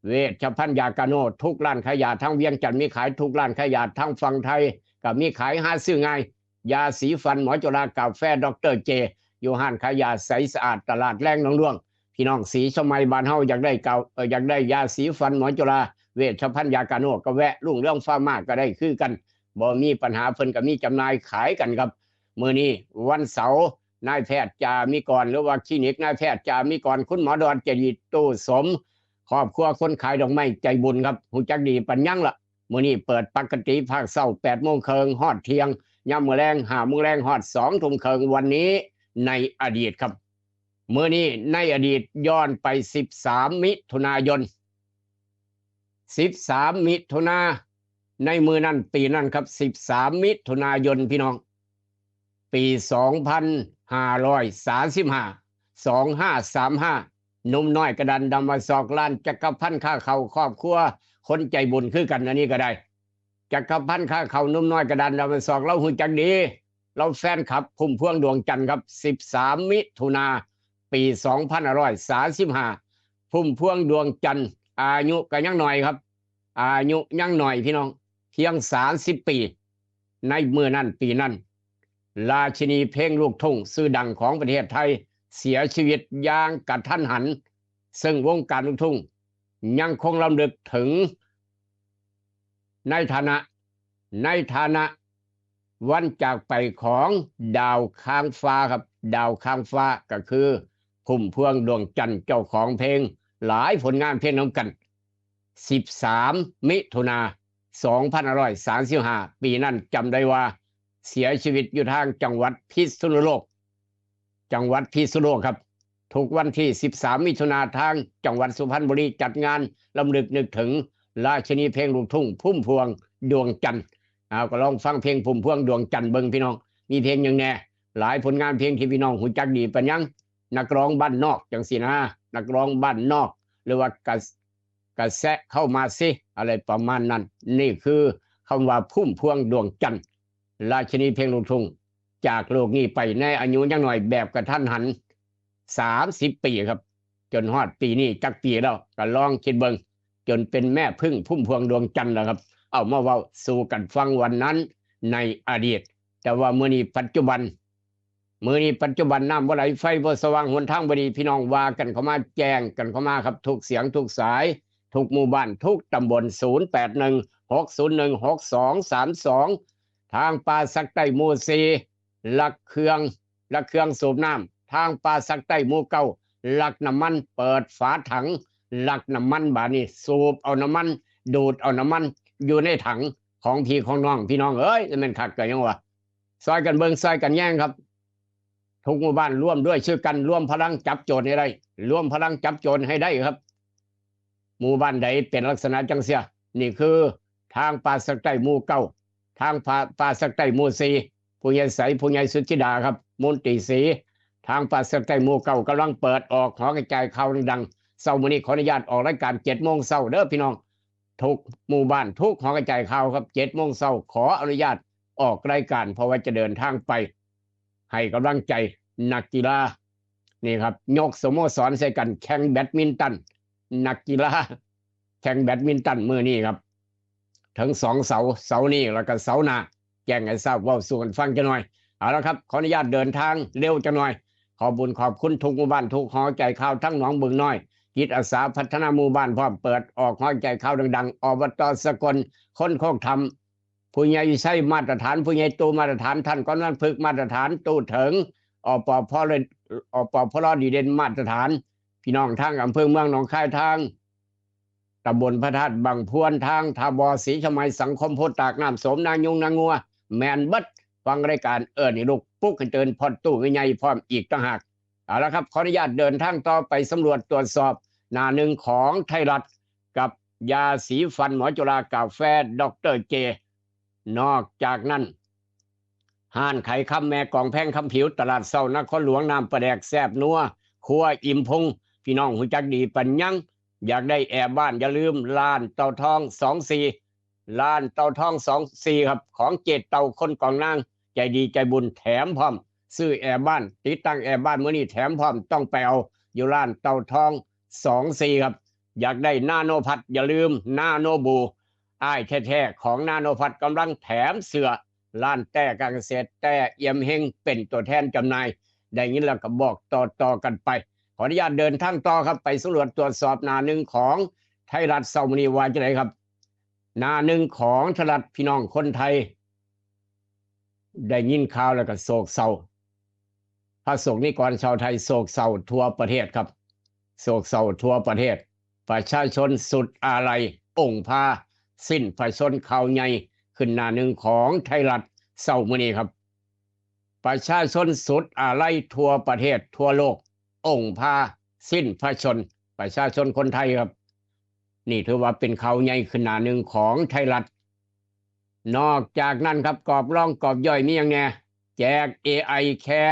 เวชภัณฑ์ยากาโน่ทุกร้านขายยาทั้งเวียงจันทร์มีขายทุกร้านขายยาทั้งฝั่งไทยกับมีขายหาซื้อง่ายยาสีฟันหมอจุฬากาแฟดร.เจอยู่ห้านขายยาใสสะอาดตลาดแรงหนองด้วงพี่น้องสีชมัยบ้านเฮาอยากได้ยาสีฟันหมอจุฬาเวชภัณฑ์ยากาโน่ก็แวะรุ่งเรื่องฟาร์มาก็ได้คือกันบ่มีปัญหาเพิ่นก็มีจำหน่ายขายกันครับมื้อนี้วันเสาร์นายแพทย์จามิกรหรือว่าคลินิกนายแพทย์จามิกรคุณหมอดอนเจดีตู้สมครอบครัวคนขายดอกไม้ใจบุญครับฮู้จักดีปัญญังล่ะมื้อนี้เปิดปกติภาคเช้า 8:30 นฮอดเที่ยงยามมื้อแลง 5:00 นฮอด 2:00 นวันนี้ ในอดีตครับเมื่อนี้ในอดีตย้อนไป13มิถุนายน13มิถุนาในมือนั้นปีนั้นครับ13มิถุนายนพี่น้องปี2535หนุ่มน้อยกระดันดำมาสอกล้านจักรพันธ์ข้าเขาครอบครัวคนใจบุญคือกันอันนี้ก็ได้จักรพันธ์ข้าเขาหนุ่มน้อยกระดันดำมาสอกเราหูจักดีเราแฟนคลับพุ่มพวงดวงจันทร์ครับ13มิถุนาปี2535พุ่มพวงดวงจันทร์อายุก็ยังหน่อยครับอายุยังหน่อยพี่น้องเพียง30 ปีในเมื่อนั้นปีนั้นราชินีเพลงลูกทุ่งชื่อดังของประเทศไทยเสียชีวิตอย่างกระทันหันซึ่งวงการลูกทุ่งยังคงรำลึกถึงในฐานะวันจากไปของดาวค้างฟ้าครับดาวค้างฟ้าก็คือพุ่มพวงดวงจันทร์เจ้าของเพลงหลายผลงานเพลงนำกัน13มิถุนา2535ปีนั้นจำได้ว่าเสียชีวิตอยู่ทางจังหวัดพิษณุโลกครับทุกวันที่13มิถุนาทางจังหวัดสุพรรณบุรีจัดงานรำลึกนึกถึงราชินีเพลงลูกทุ่งพุ่มพวงดวงจันทร์ก็ลองฟังเพลงพุ่มพวงดวงจันทร์เบิ่งพี่น้องมีเพลงอย่างแน่หลายผลงานเพลงที่พี่น้องหูจักดีปานยังนักร้องบ้านนอกจังสินะนักร้องบ้านนอกหรือว่ากระแสะเข้ามาสิอะไรประมาณนั้นนี่คือคำว่าพุ่มพวงดวงจันทร์ราชินีเพลงลูกทุ่งจากโลกนี้ไปในอายุยังหน่อยแบบกระทันหัน30 ปีครับจนฮอดปีนี้จักปีแล้วก็ลองคิดเบิ่งจนเป็นแม่พึ่งพุ่มพวงดวงจันทร์แล้วครับเอามาเว้าสู่กันฟังวันนั้นในอดีตแต่ว่ามื้อนี้ปัจจุบันน้ำบ่ไหลไฟบ่สว่างหนทางบ่ดีพี่น้องว่ากันเข้ามาแจ้งกันเข้ามาครับทุกเสียงทุกสายทุกหมู่บ้านทุกตำบล0816016232ทางป่าสักใต้หมู่4ลักเครื่องสูบน้ำทางป่าสักใต้หมู่9ลักน้ำมันเปิดฝาถังลักน้ำมันบาดนี้สูบเอาน้ำมันดูดเอาน้ำมันอยู่ในถังของพี่ของน้องพี่น้องเอ้ยจะเป็นคักกันยังวะซอยกันเบิ่งซอยกันแย่งครับทุกหมู่บ้านร่วมด้วยช่วยกันร่วมพลังจับโจรให้ได้ร่วมพลังจับโจรให้ได้ครับหมู่บ้านใดเป็นลักษณะจังเสียนี่คือทางป่าสักใต้หมู่9ทางป่าสักใต้หมู่4ผู้ใหญ่ใสผู้ใหญ่สุจิดาครับมนตรีศรีทางป่าสักใต้หมู่9กำลังเปิดออกหอกระจายข่าวดังเช้ามื้อนี้ขออนุญาตออกรายการ 7:00 นเช้าเด้อพี่น้องทุกหมู่บ้านทุกหอกระจายข่าวครับ 7:00 นเช้าขออนุญาตออกรายการเพราะว่าจะเดินทางไปให้กำลังใจนักกีฬานี่ครับยกสโมสรใส่กันแข่งแบดมินตันนักกีฬาแข่งแบดมินตันมื้อนี้ครับถึง2 เสานี้แล้วก็เสาหน้าแจ้งให้ทราบว่าสู่กันฟังจะหน่อยเอาละครับขออนุญาตเดินทางเร็วจะหน่อยขอบุญขอบคุณทุกหมู่บ้านทุกหอใจข่าวทั้งหนองบึงน้อยจิตอาสาพัฒนาหมู่บ้านพร้อมเปิดออกหอใจข่าวดังๆอบต.สกลคนโคกธรรมผู้ใหญ่ใช้มาตรฐานผู้ใหญ่ตูมาตรฐานท่านกำนันพึกมาตรฐานตู้ถึงอปพลดีเด่นมาตรฐานพี่น้องทางอำเภอเมืองหนองคายทางตำบลพระธาตุบางพวนทางทาบอศรีชมัยสังคมโพตากน้ำสมนางยุงนางงัวแมนเบิดฟังรายการนี่ลูกปุ๊กให้เตือนพอดตู้วิญญาณพร้อมอีกต่างหากเอาละครับขออนุญาตเดินทางต่อไปสำรวจตรวจสอบหน้าหนึ่งของไทยรัฐกับยาสีฟันหมอจุฬากาแฟดร.เจนอกจากนั้นห้านไข่คำแม่กองแพงคำผิวตลาดเศร้านครหลวงน้ำประแดกแซบนัวครัวอิ่มพงพี่น้องหูจักดีปัญญังอยากได้แอร์บ้านอย่าลืมร้านเตาทอง24ร้านเตาทอง24ครับของเจตเตาคนกองนางใจดีใจบุญแถมพร้อมซื้อแอร์บ้านติดตั้งแอร์บ้านมื้อนี้แถมพร้อมต้องไปเอาอยู่ร้านเตาทอง24ครับอยากได้นาโนพัดอย่าลืมนาโนบูอ้ายแท้ๆของนาโนพัดกำลังแถมเสื้อร้านแต่การเกษตรแต่เอี่ยมเฮงเป็นตัวแทนจำหน่ายได้ยินแล้วก็บอกต่อกันไปขออนุญาตเดินทางต่อครับไปสำรวจตรวจสอบหน้าหนึ่งของไทยรัฐเช้ามื้อนี้ว่าจังได๋ครับหน้าหนึ่งของไทยรัฐพี่น้องคนไทยได้ยินข่าวแล้วก็โศกเศร้าพระสงฆ์นิกรชาวไทยโศกเศร้าทั่วประเทศครับโศกเศร้าทั่วประเทศประชาชนสุดอาลัยองค์พาสิ้นพระชนข่าวใหญ่ขึ้นหน้าหนึ่งของไทยรัฐเช้ามื้อนี้ครับ ประชาชนสุดอาลัยทั่วประเทศทั่วโลก องค์พาสิ้นพระชนม์ประชาชนคนไทยครับ นี่ถือว่าเป็นข่าวใหญ่ขึ้นหน้าหนึ่งของไทยรัฐนอกจากนั้นครับกรอบร่องกรอบย่อยมีอย่างแน่แจก AI แค่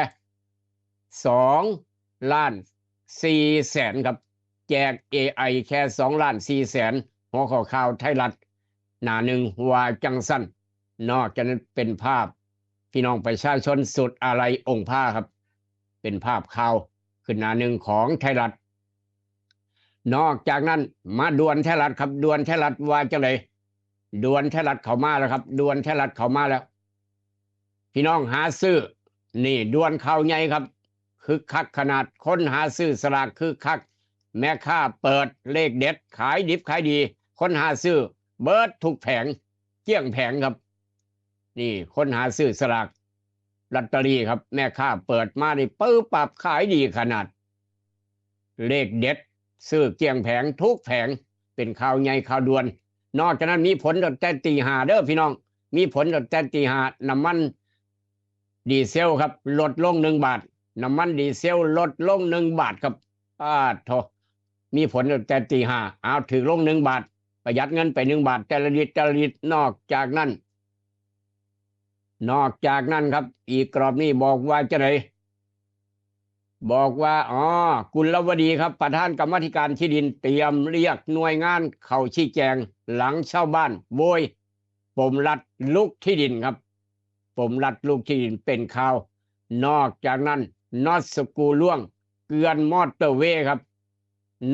2 ล้าน 4 แสนครับแจก AI แค่2 ล้าน 4 แสนหัวข้อข่าวไทยรัฐหน้าหนึ่งว่าจังสั้นนอกจากนั้นเป็นภาพพี่น้องประชาชนสุดอาลัยองค์พระครับเป็นภาพข่าวขึ้นหน้าหนึ่งของไทยรัฐนอกจากนั้นมาดวนไทยรัฐครับดวนไทยรัฐว่าจะเลยดวนไทยรัฐเข้ามาแล้วครับดวนไทยรัฐเข้ามาแล้วพี่น้องหาซื้อนี่ดวนข่าวใหญ่ครับคึกคักขนาดคนหาซื้อสลากคึกคักแม่ค้าเปิดเลขเด็ดขายดิบขายดีคนหาซื้อเบิดทุกแผงเกลี้ยงแผงครับนี่คนหาซื้อสลากลอตเตอรี่ครับแม่ค้าเปิดมานี่ปื้อปรับขายดีขนาดเลขเด็ดซื้อเกลี้ยงแผงทุกแผงเป็นข่าวใหญ่ข่าวด่วนนอกจากนั้นมีผลตั้งแต่ตี 5เด้อพี่น้องมีผลตั้งแต่ตี 5น้ำมันดีเซลครับลดลง1 บาทน้ำมันดีเซลลดลง1 บาทครับโทมีผลตั้งแต่ตี 5เอาถือลง1 บาทประหยัดเงินไป1 บาทแต่ละลิตรนอกจากนั้นครับอีกกรอบนี้บอกว่าจะไหนบอกว่ากุลวดีครับประธานกรรมาธิการที่ดินเตรียมเรียกหน่วยงานเข้าชี้แจงหลังชาวบ้านโวยปมรัดลุกที่ดินครับปมรัดลุกที่ดินเป็นข่าวนอกจากนั้นน็อตสกูล่วงเกลือนมอเตอร์เวย์ครับ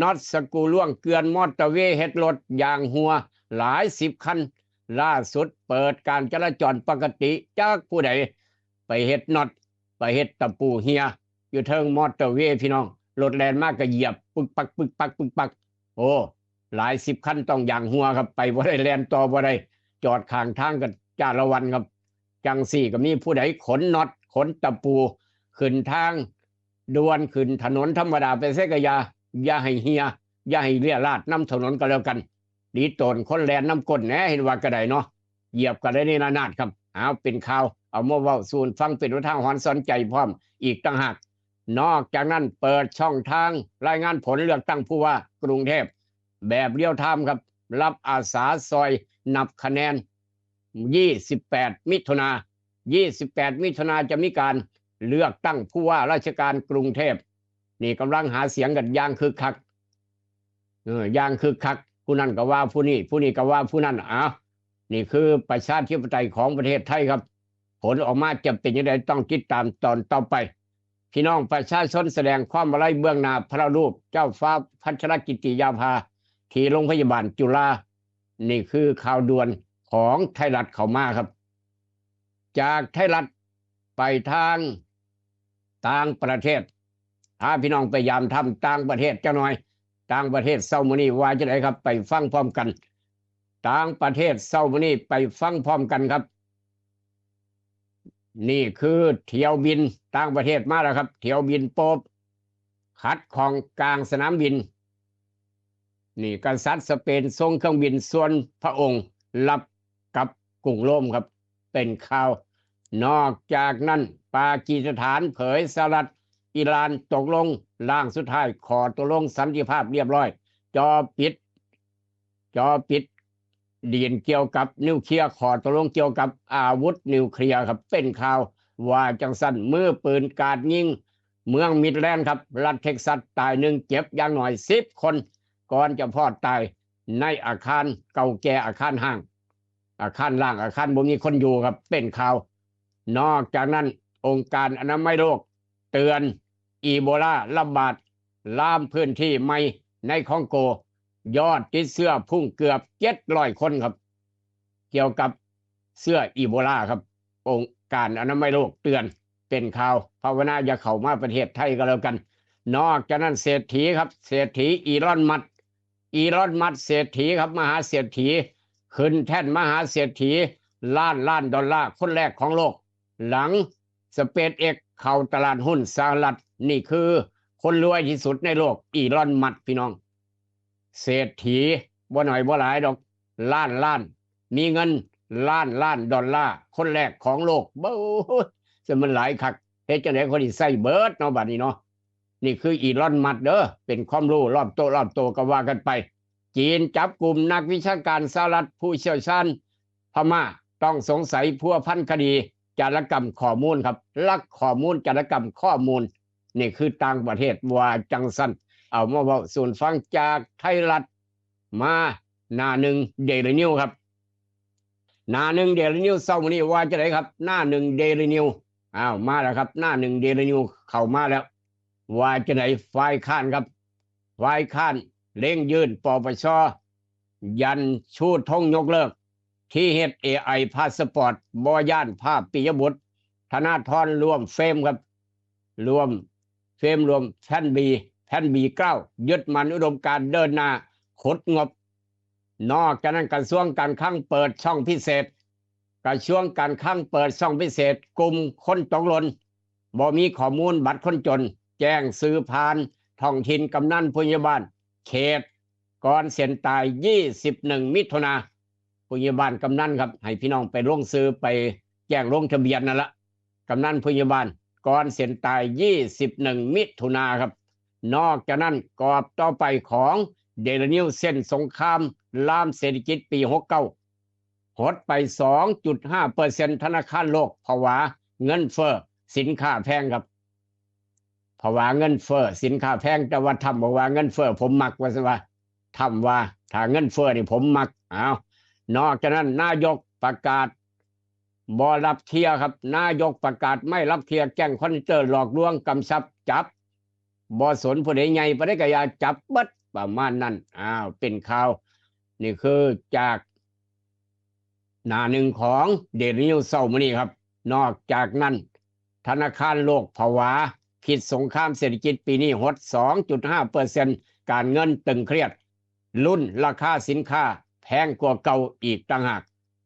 น็อตสกูล่วงเกลือนมอเตอร์เวย์เฮ็ดรถยางหัวหลาย10 คันล่าสุดเปิดการจราจรปกติจากผู้ใดไปเฮ็ดน็อตไปเฮ็ดตะปูเฮียอยู่เทิงมอเตอร์เวย์พี่น้องรถแล่นมากก็เหยียบปึกปักปึกปักปึกปักโอ้หลาย10 คันต้องยางหัวครับไปบ่ได้แล่นต่อบ่ได้จอดข้างทางกันจ้าละวันครับจังสี่ก็มีผู้ใดขนน็อตขนตะปูขึ้นทางด่วนขึ้นถนนธรรมดาไปเสกอย่าให้เฮียอย่าให้เลี่ยราดน้ำถนนก็แล้วกันดีตนคนแลนน้ำก้นแหน่เห็นว่าก็ได้เนาะเหยียบก็ได้ในนาดครับเอาเป็นข่าวเอามาเว้าสู่ฟังเป็นทางหอนสนใจพร้อมอีกต่างหากนอกจากนั้นเปิดช่องทางรายงานผลเลือกตั้งผู้ว่ากรุงเทพแบบเรียลไทม์ครับรับอาสาซอยนับคะแนน28 มิถุนาจะมีการเลือกตั้งผู้ว่าราชการกรุงเทพนี่กำลังหาเสียงกันอย่างคึกคักอย่างคึกคักผู้นั้นก็ว่าผู้นี้ก็ว่าผู้นั้นนี่คือประชาธิปไตยของประเทศไทยครับผลออกมาจะเป็นยังไงต้องติดตามตอนต่อไปพี่น้องประชาชนแสดงความอาลัยเบื้องหน้าพระรูปเจ้าฟ้าพัชรกิติยาภาที่โรงพยาบาลจุฬานี่คือข่าวด่วนของไทยรัฐเข้ามาครับจากไทยรัฐไปทางต่างประเทศถ้าพี่น้องไปยามทำต่างประเทศจะหน่อยต่างประเทศเซาโมนีว่าจะไหนครับไปฟังพร้อมกันต่างประเทศเซาโมนีไปฟังพร้อมกันครับนี่คือเที่ยวบินต่างประเทศมาแล้วครับเที่ยวบินโป๊บขัดของกลางสนามบินนี่กษัตริย์สเปนส่งเครื่องบินส่วนพระองค์รับกับกรุงโรมครับเป็นข่าวนอกจากนั้นปากีสถานเผยสหรัฐอิหร่านตกลงร่างสุดท้ายขอตกลงสันติภาพเรียบร้อยจอปิดดีนเกี่ยวกับนิวเคลียร์ขอตกลงเกี่ยวกับอาวุธนิวเคลียร์ครับเป็นข่าวว่าจังสั้นมือปืนกราดยิงเมืองมิดแลนด์ครับรัฐเท็กซัสตาย1เจ็บอย่างหน่อย10 คนก่อนจะพอดตายในอาคารเก่าแก่อาคารห้างอาคารล่างอาคารบ่มีคนอยู่ครับเป็นข่าวนอกจากนั้นองค์การอนามัยโลกเตือนอีโบลาระบาดลามพื้นที่ใหม่ในคองโกยอดติดเชื้อพุ่งเกือบ700 คนครับเกี่ยวกับเชื้ออีโบลาครับองค์การอนามัยโลกเตือนเป็นข่าวภาวนาอย่าเข้ามาประเทศไทยก็แล้วกันนอกจากนั้นเศรษฐีครับเศรษฐีอีลอนมัสเศรษฐีครับมหาเศรษฐีขึ้นแท่นมหาเศรษฐีล้านดอลลาร์คนแรกของโลกหลังสเปซเอ็กเข้าตลาดหุ้นสหรัฐนี่คือคนรวยที่สุดในโลกอีลอนมัสพี่น้องเศรษฐีบ่หน่อยบ่หลายดอกล้านมีเงินล้านดอลลาร์คนแรกของโลกส ซึ่งมันหลายคักเฮ็ดจังได๋คนที่ใส่เบิดเนาะบัดนี้เนาะนี่คืออีลอนมัสก์เด้อเป็นความรู้รอบโตก็ว่ากันไปจีนจับกลุ่มนักวิชาการสหรัฐผู้เชี่ยวชาญพม่าต้องสงสัยพัวพันคดีจารกรรมข้อมูลครับลักข้อมูลจารกรรมข้อมูลนี่คือต่างประเทศว่าจังซั่นเอามาเว้าสู่ฟังจากไทยรัฐมาหน้าหนึ่งเดลินิวครับหน้าหนึ่งเดลินิวเช้ามื้อนี้ว่าจะไดครับหน้าหนึ่งเดลินิวมาแล้วครับหน้าหนึ่งเดลินิวเข้ามาแล้วว่าจะไดฝ่ายค้านครับฝ่ายค้านเร่งยื่นปปชยันชูธงยกเลิกที่เฮ็ด AI พาสปอร์ตบ่ย่านภาพปิยบุตรธนาธรรวมเฟรมครับรวมแผ่นบี9ยึดมันอุดมการณ์เดินหน้าขุดงบนอกจากนั้นกระทรวงการคลังเปิดช่องพิเศษกระทรวงการคลังเปิดช่องพิเศษกลุ่มคนตกหล่นบ่มีข้อมูลบัตรคนจนแจ้งซื้อผ่านท้องถิ่นกำนันผู้ใหญ่บ้านเขตก่อนเส้นตาย21มิถุนาผู้ใหญ่บ้านกำนันครับให้พี่น้องไปลงซื้อไปแจ้งลงทะเบียนนั่นละกำนันผู้ใหญ่บ้านก่อนเส้นตาย21มิถุนาครับนอกจากนั้นกรอบต่อไปของเดลินิวเส้นสงครามลามเศรษฐกิจปี69หดไป 2.5% ธนาคารโลกภาวะเงินเฟ้อสินค้าแพงครับภาวะเงินเฟ้อสินค้าแพงแต่ว่าทำบอกว่าเงินเฟ้อผมมักว่าซะว่าทำว่าถ้าเงินเฟ้อนี่ผมมักนอกจากนั้นนายกประกาศบ่รับเทียครับนายกประกาศไม่รับเทียแก๊งคอนเตอร์หลอกลวงกำชับจับบ่สนผู้ใดใหญ่ผู้ใดก็อย่าจับเบิดประมาณนั้นเป็นข่าวนี่คือจากหน้าหนึ่งของเดลินิวเช้ามื้อนี้ครับนอกจากนั้นธนาคารโลกภาวะพิษสงครามเศรษฐกิจปีนี้หด 2.5% การเงินตึงเครียดรุ่นราคาสินค้าแพงกว่าเก่าอีกต่างหาก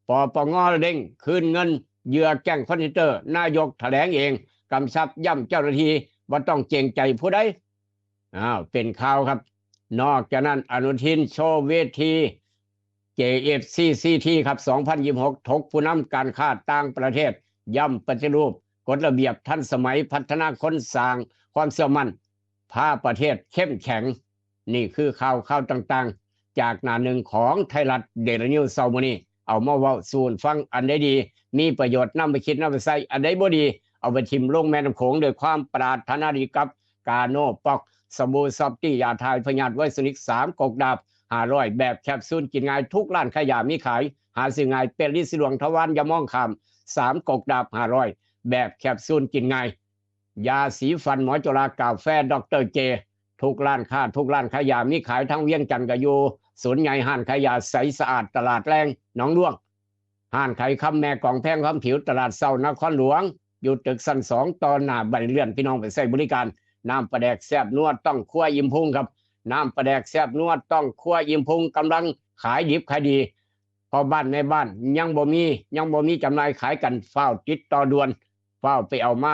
ปปงเร่งคืนเงินเหยื่อแก๊งคอนเตอร์นายกแถลงเองกำชับย้ำเจ้าหน้าที่ว่าต้องเกรงใจผู้ใดเป็นข่าวครับนอกจากนั้นอนุทินโชว์เวที JFCCT ครับ2026ถกผู้นำการค้าต่างประเทศย้ำปฏิรูปกฎระเบียบทันสมัยพัฒนาคนสร้างความเชื่อมั่นพาประเทศเข้มแข็งนี่คือข่าวต่างๆจากหน้าหนึ่งของไทยรัฐเดลินิวเช้ามื้อนี้เอามาเว้าสู่ฟังอันใดดีมีประโยชน์นำไปคิดนำไปใช้อันใดบ่ดีเอาไปทิ่มลงแม่น้ำโขงด้วยความปรารถนาดีกับกาโน่ปอกสบู่ซอฟตี้ยาทายพยาธิไวรัสนิก3กกดาบ500แบบแคปซูลกินง่ายทุกร้านขายยามีขายหาซื้อง่ายเป็นลิสะดวกทวารอย่ามองข้าม3กกดาบ500แบบแคปซูลกินง่ายยาสีฟันหมอจุฬากาแฟดรเจทุกร้านค้าทุกร้านขายยามีขายทั้งเวียงจันทร์ก็อยู่ศูนย์ใหญ่ห้านขายยาใสสะอาดตลาดแรงหนองด้วงห้านขายคำแม่กองแพงคำผิวตลาดเศร้านครหลวงอยู่ตึกชั้น2ตอนหน้าบันเลื่อนพี่น้องไปใช้บริการน้ำปลาแดกแซ่บนวดต้องคั่วอิ่มพุงครับน้ำปลาแดกแซ่บนวดต้องคั่วอิ่มพุงกำลังขายดิบขายดีพอบ้านในบ้านยังบ่มีจำหน่ายขายกันเฝ้าติดต่อด่วนเฝ้าไปเอามา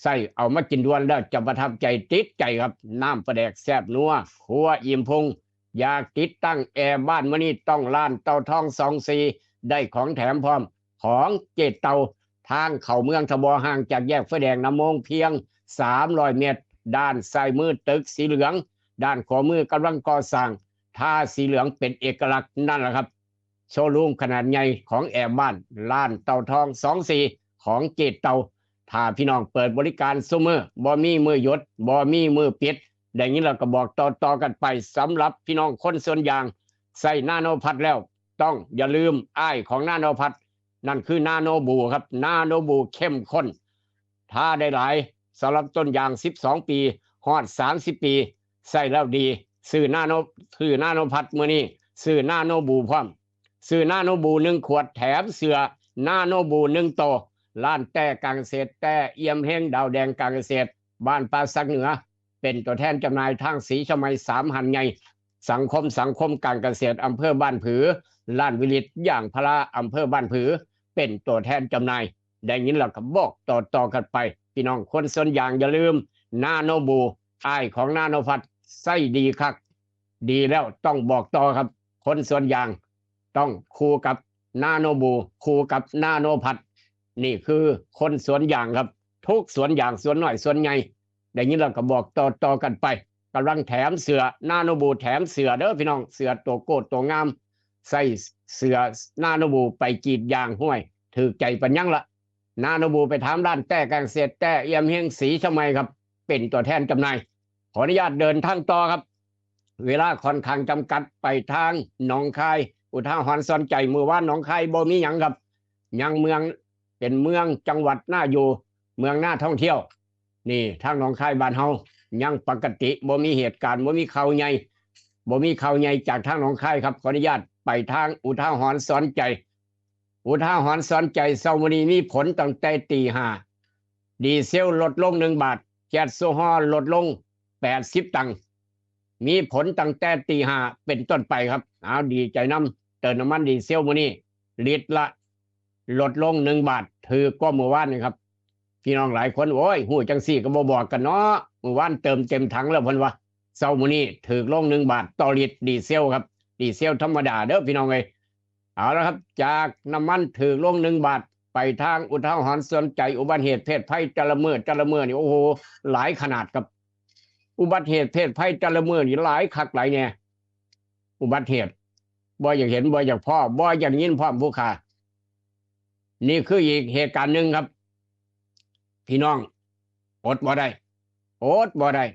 ใส่เอามากินด่วนแล้วจะประทับใจติดใจครับน้ำปลาแดกแซ่บนัวคั่วอิ่มพุงอยากติดตั้งแอร์บ้านมื้อนี้ต้องร้านเตาทอง24ได้ของแถมพร้อมของเจดเตาทางเข้าเมืองทบห่างจากแยกไฟแดงน้ำมงเพียง300 เมตรด้านซ้ายมือตึกสีเหลืองด้านขวามือกำลังก่อสร้างท่าสีเหลืองเป็นเอกลักษณ์นั่นแหละครับโชว์รูมขนาดใหญ่ของแอร์บ้านร้านเตาทอง24ของเจดเตาถ้าพี่น้องเปิดบริการซุมื้อบ่มีมือหยุดบ่มีมือปิดดังนี้เราก็บอกต่อกันไปสำหรับพี่น้องคนส่วนยางใส่นาโนพัดแล้วต้องอย่าลืมอ้ายของนาโนพัดนั่นคือนาโนบูครับนาโนบูเข้มข้นถ้าได้หลายสำหรับต้นยาง12 ปีฮอด30 ปีใส่แล้วดีซื้อนาโนพัดมื้อนี้ซื้อนาโนบูพร้อมซื้อนาโนบู1 ขวดแถมเสื้อนาโนบู1 โตร้านแต่การเกษตรแต่เอี่ยมเฮงดาวแดงการเกษตรบ้านป่าสักเหนือเป็นตัวแทนจำหน่ายทางสีชมัย3 หันใหญ่สังคมการเกษตรอำเภอบ้านผือล้านวิลิตอย่างพระอำเภอบ้านผือเป็นตัวแทนจำหน่ายได้ยินแล้วก็บอกต่อกันไปพี่น้องคนส่วนยางอย่าลืมนาโนบูอ้ายของนาโนพัดใส่ดีคักดีแล้วต้องบอกต่อครับคนส่วนยางต้องคู่กับนาโนบูคู่กับนาโนพัด นี่คือคนสวนยางครับ ทุกสวนยางสวนน้อยสวนใหญ่อย่างนี้เราก็บอกต่อกันไปกำลังแถมเสือนาโนบูแถมเสือเด้อพี่น้องเสือตัวโกดตัวงามใส่เสือนาโนบูไปกรีดยางห้วยถือใจปัญญังละนาโนบูไปถามด้านแต่การเกษตรแต่เอี่ยมเฮงสีชมัยครับเป็นตัวแทนจำหน่ายขออนุญาตเดินทางต่อครับ เวลาค่อนข้างจำกัดไปทางหนองคายอุทาหรณ์สอนใจมือว่านหนองคายบ่มีหยังครับยังเมืองเป็นเมืองจังหวัดน่าอยู่เมืองน่าท่องเที่ยวนี่ทางหนองคายบ้านเฮายังปกติบ่มีเหตุการณ์บ่มีข่าวใหญ่บ่มีข่าวใหญ่จากทางหนองคายครับขออนุญาตไปทางอุทาหรณ์สอนใจอุทาหรณ์สอนใจเช้ามื้อนี้มีผลตั้งแต่ตี 5ดีเซลลดลง1 บาทแก๊สโซฮอลลดลง80 ตังค์มีผลตั้งแต่ตี 5เป็นต้นไปครับเอาดีใจนำเติมน้ำมันดีเซลมื้อนี้ลิตรละลดลง1 บาทถือก็เมื่อวานนี่ครับพี่น้องหลายคนโอ้ยหูจังซี่ก็บ่บอกกันเนาะเมื่อวานเติมเต็มถังแล้วเพิ่นว่าเช้ามื้อนี้ถือลง1 บาทต่อลิตรดีเซลครับดีเซลธรรมดาเด้อพี่น้องเอ้ยเอาละครับจากน้ำมันถือลง1 บาทไปทางอุทาหรณ์สนใจอุบัติเหตุเพศภัยแต่ละมื้อนี่โอ้โหหลายขนาดครับอุบัติเหตุเพศภัยแต่ละมื้อนี่หลายคักหลายแน่อุบัติเหตุบ่อยากเห็นบ่อยากพ่อบ่อยากยินพร้อมผู้ค้านี่คืออีกเหตุการณ์หนึ่งครับพี่น้องอดบ่ได้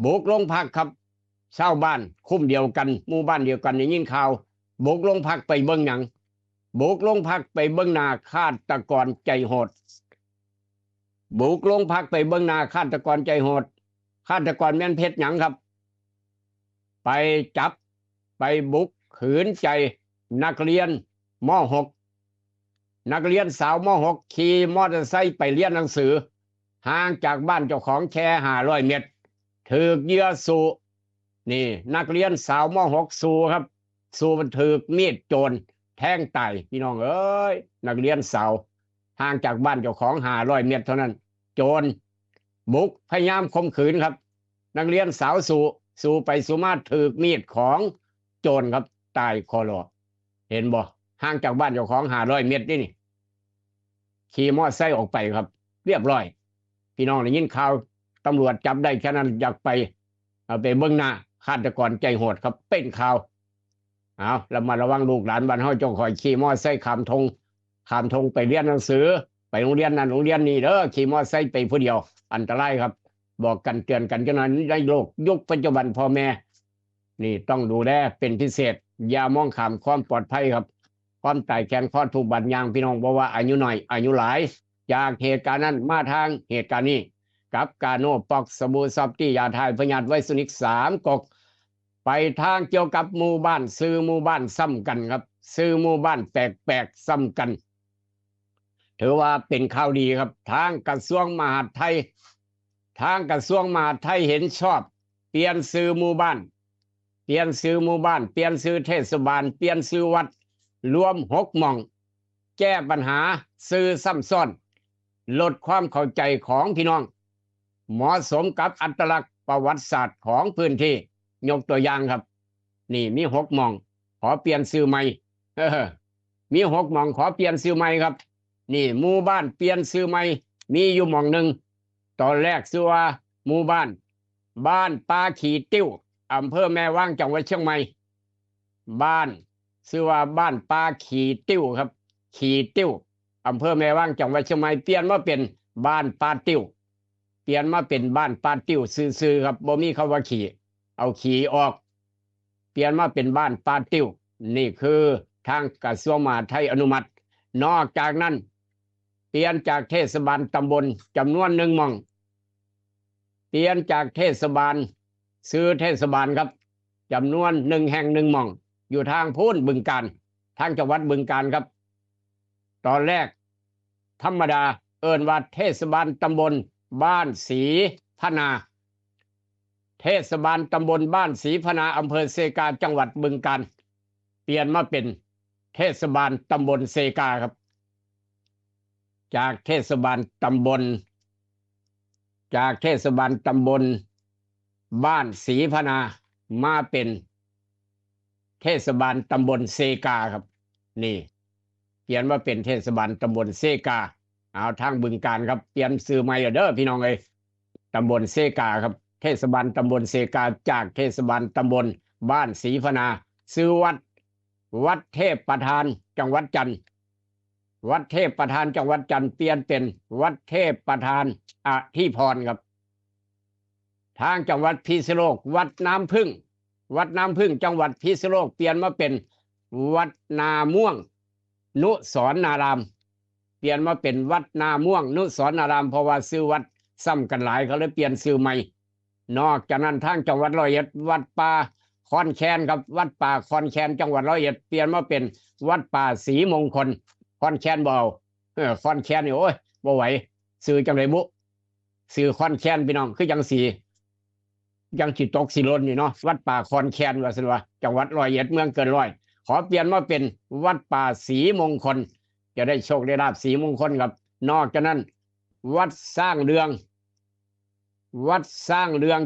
บุกโรงพักครับชาวบ้านคุ้มเดียวกันหมู่บ้านเดียวกันได้ยินข่าวบุกโรงพักไปเบิ่งหนังบุกโรงพักไปเบิ่งหน้าฆาตกรใจโหดบุกโรงพักไปเบิ่งหน้าฆาตกรใจโหดฆาตกรแม่นเพชรหยังครับไปจับไปบุกขืนใจนักเรียนม.6 นักเรียนสาวม.6 ขี่มอเตอร์ไซค์ไปเรียนหนังสือห่างจากบ้านเจ้าของแค่500 เมตรถูกเหยื่อสู้นี่นักเรียนสาวม.6 สู้ครับสู้มันถูกมีดโจรแทงตายพี่น้องเอ้ยนักเรียนสาวห่างจากบ้านเจ้าของ500 เมตรเท่านั้นโจรบุกพยายามข่มขืนครับนักเรียนสาวสู้ไปสู้มาถูกมีดของโจรครับตายคอรอเห็นบ่ห่างจากบ้านเจ้าของ500 เมตรนี่ขี่มอเตอร์ไซค์ออกไปครับเรียบร้อยพี่น้องได้ยินข่าวตำรวจจับได้แค่นั้นอยากไปเอาไปเบิ่งหน้าฆาตกรใจโหดครับเป็นข่าวเอาเรามาระวังลูกหลานบ้านเฮาจงคอยขี่มอเตอร์ไซค์ข้ามทงไปเรียนหนังสือไปโรงเรียนนั้นโรงเรียนนี้เด้อขี่มอเตอร์ไซค์ไปผู้เดียวอันตรายครับบอกกันเตือนกันกันหน่อยในโลกยุคปัจจุบันพ่อแม่นี่ต้องดูแลเป็นพิเศษอย่ามองข้ามความปลอดภัยครับความตายแขนคอถูกบัดยางพี่น้องบอกว่าอายุน้อยอายุหลายจากเหตุการณ์นั้นมาทางเหตุการณ์นี้กับกาโนปอกสบู่ซอฟตี้ยาทายพยาธิไวซุนิก3 กกไปทางเกี่ยวกับหมู่บ้านซื้อหมู่บ้านซ้ำกันครับซื้อหมู่บ้านแปลกซ้ำกันถือว่าเป็นข่าวดีครับทางกระทรวงมหาดไทยเห็นชอบเปลี่ยนซื้อหมู่บ้านเปลี่ยนซื้อเทศบาลเปลี่ยนซื้อวัดรวม6 หม่องแก้ปัญหาซื้อซ้ำซ้อนลดความเข้าใจของพี่น้องเหมาะสมกับอัตลักษณ์ประวัติศาสตร์ของพื้นที่ยกตัวอย่างครับนี่มี6 หม่องขอเปลี่ยนซื้อใหม่มี6 หม่องขอเปลี่ยนซื้อใหม่ครับนี่หมู่บ้านเปลี่ยนซื้อใหม่มีอยู่หม่องหนึ่งตอนแรกชื่อว่าหมู่บ้านปาขี่ติ้วอำเภอแม่ว่างจังหวัดเชียงใหม่บ้านชื่อว่าบ้านปาขี่ติ้วครับขี่ติ้วอำเภอแม่ว่างจังหวัดเชียงใหม่เปลี่ยนมาเป็นบ้านปาติ้วซื่อๆครับบ่มีคำว่าขี่เอาขี่ออกเปลี่ยนมาเป็นบ้านปาติ้วนี่คือทางกระทรวงมหาดไทยอนุมัตินอกจากนั้นเปลี่ยนจากเทศบาลตำบลจำนวน1 หม่องเปลี่ยนจากเทศบาลซื้อเทศบาลครับจำนวน1 แห่ง 1 หม่องอยู่ทางพูนบึงกาฬทางจังหวัดบึงกาฬครับตอนแรกธรรมดาเอิ้นว่าเทศบาลตำบลบ้านศรีพนาเทศบาลตำบลบ้านศรีพนาอำเภอเซกาจังหวัดบึงกาฬเปลี่ยนมาเป็นเทศบาลตำบลเซกาครับจากเทศบาลตำบลบ้านศรีพนามาเป็นเทศบาลตำบลเซกาครับนี่ ปลี่ยนมาเป็นเทศบาลตำบลเซกาเอาทางบึงการครับเปลี่ยนชื่อใหม่แล้วเด้อพี่น้องเอ้ยตำบลเซกาครับเทศบาลตำบลเซกาจากเทศบาลตำบลบ้านศรีฟนาชื่อวัดเทพประธานจังหวัดจันทร์วัดเทพประธานจังหวัดจันทร์เปลี่ยนเป็นวัดเทพประธานอธิพรครับทางจังหวัดพิษณุโลกวัดน้ำพึ่งจังหวัดพิษณุโลกเปลี่ยนมาเป็นวัดนาม่วงนุสรณารามเปลี่ยนมาเป็นวัดนาม่วงนุสรณารามเพราะว่าชื่อวัดซ้ำกันหลายเขาเลยเปลี่ยนชื่อใหม่นอกจากนั้นทางจังหวัดร้อยเอ็ดวัดป่าคอนแคนครับวัดป่าคอนแคนจังหวัดร้อยเอ็ดเปลี่ยนมาเป็นวัดป่าศรีมงคลคอนแคนบ่เอาคอนแคนนี่โอ้ยบ่ไหวซื้อจังไรบุซื้อคอนแคนพี่น้องคือจังสียังจิตตกสิลนอยู่เนาะวัดป่าคอนแคนว่าสิว่าจังหวัดร้อยเอ็ดเมืองเกินร้อยขอเปลี่ยนมาเป็นวัดป่าศรีมงคลจะได้โชคได้ลาภศรีมงคลครับนอกจากนั้นวัดสร้างเรือง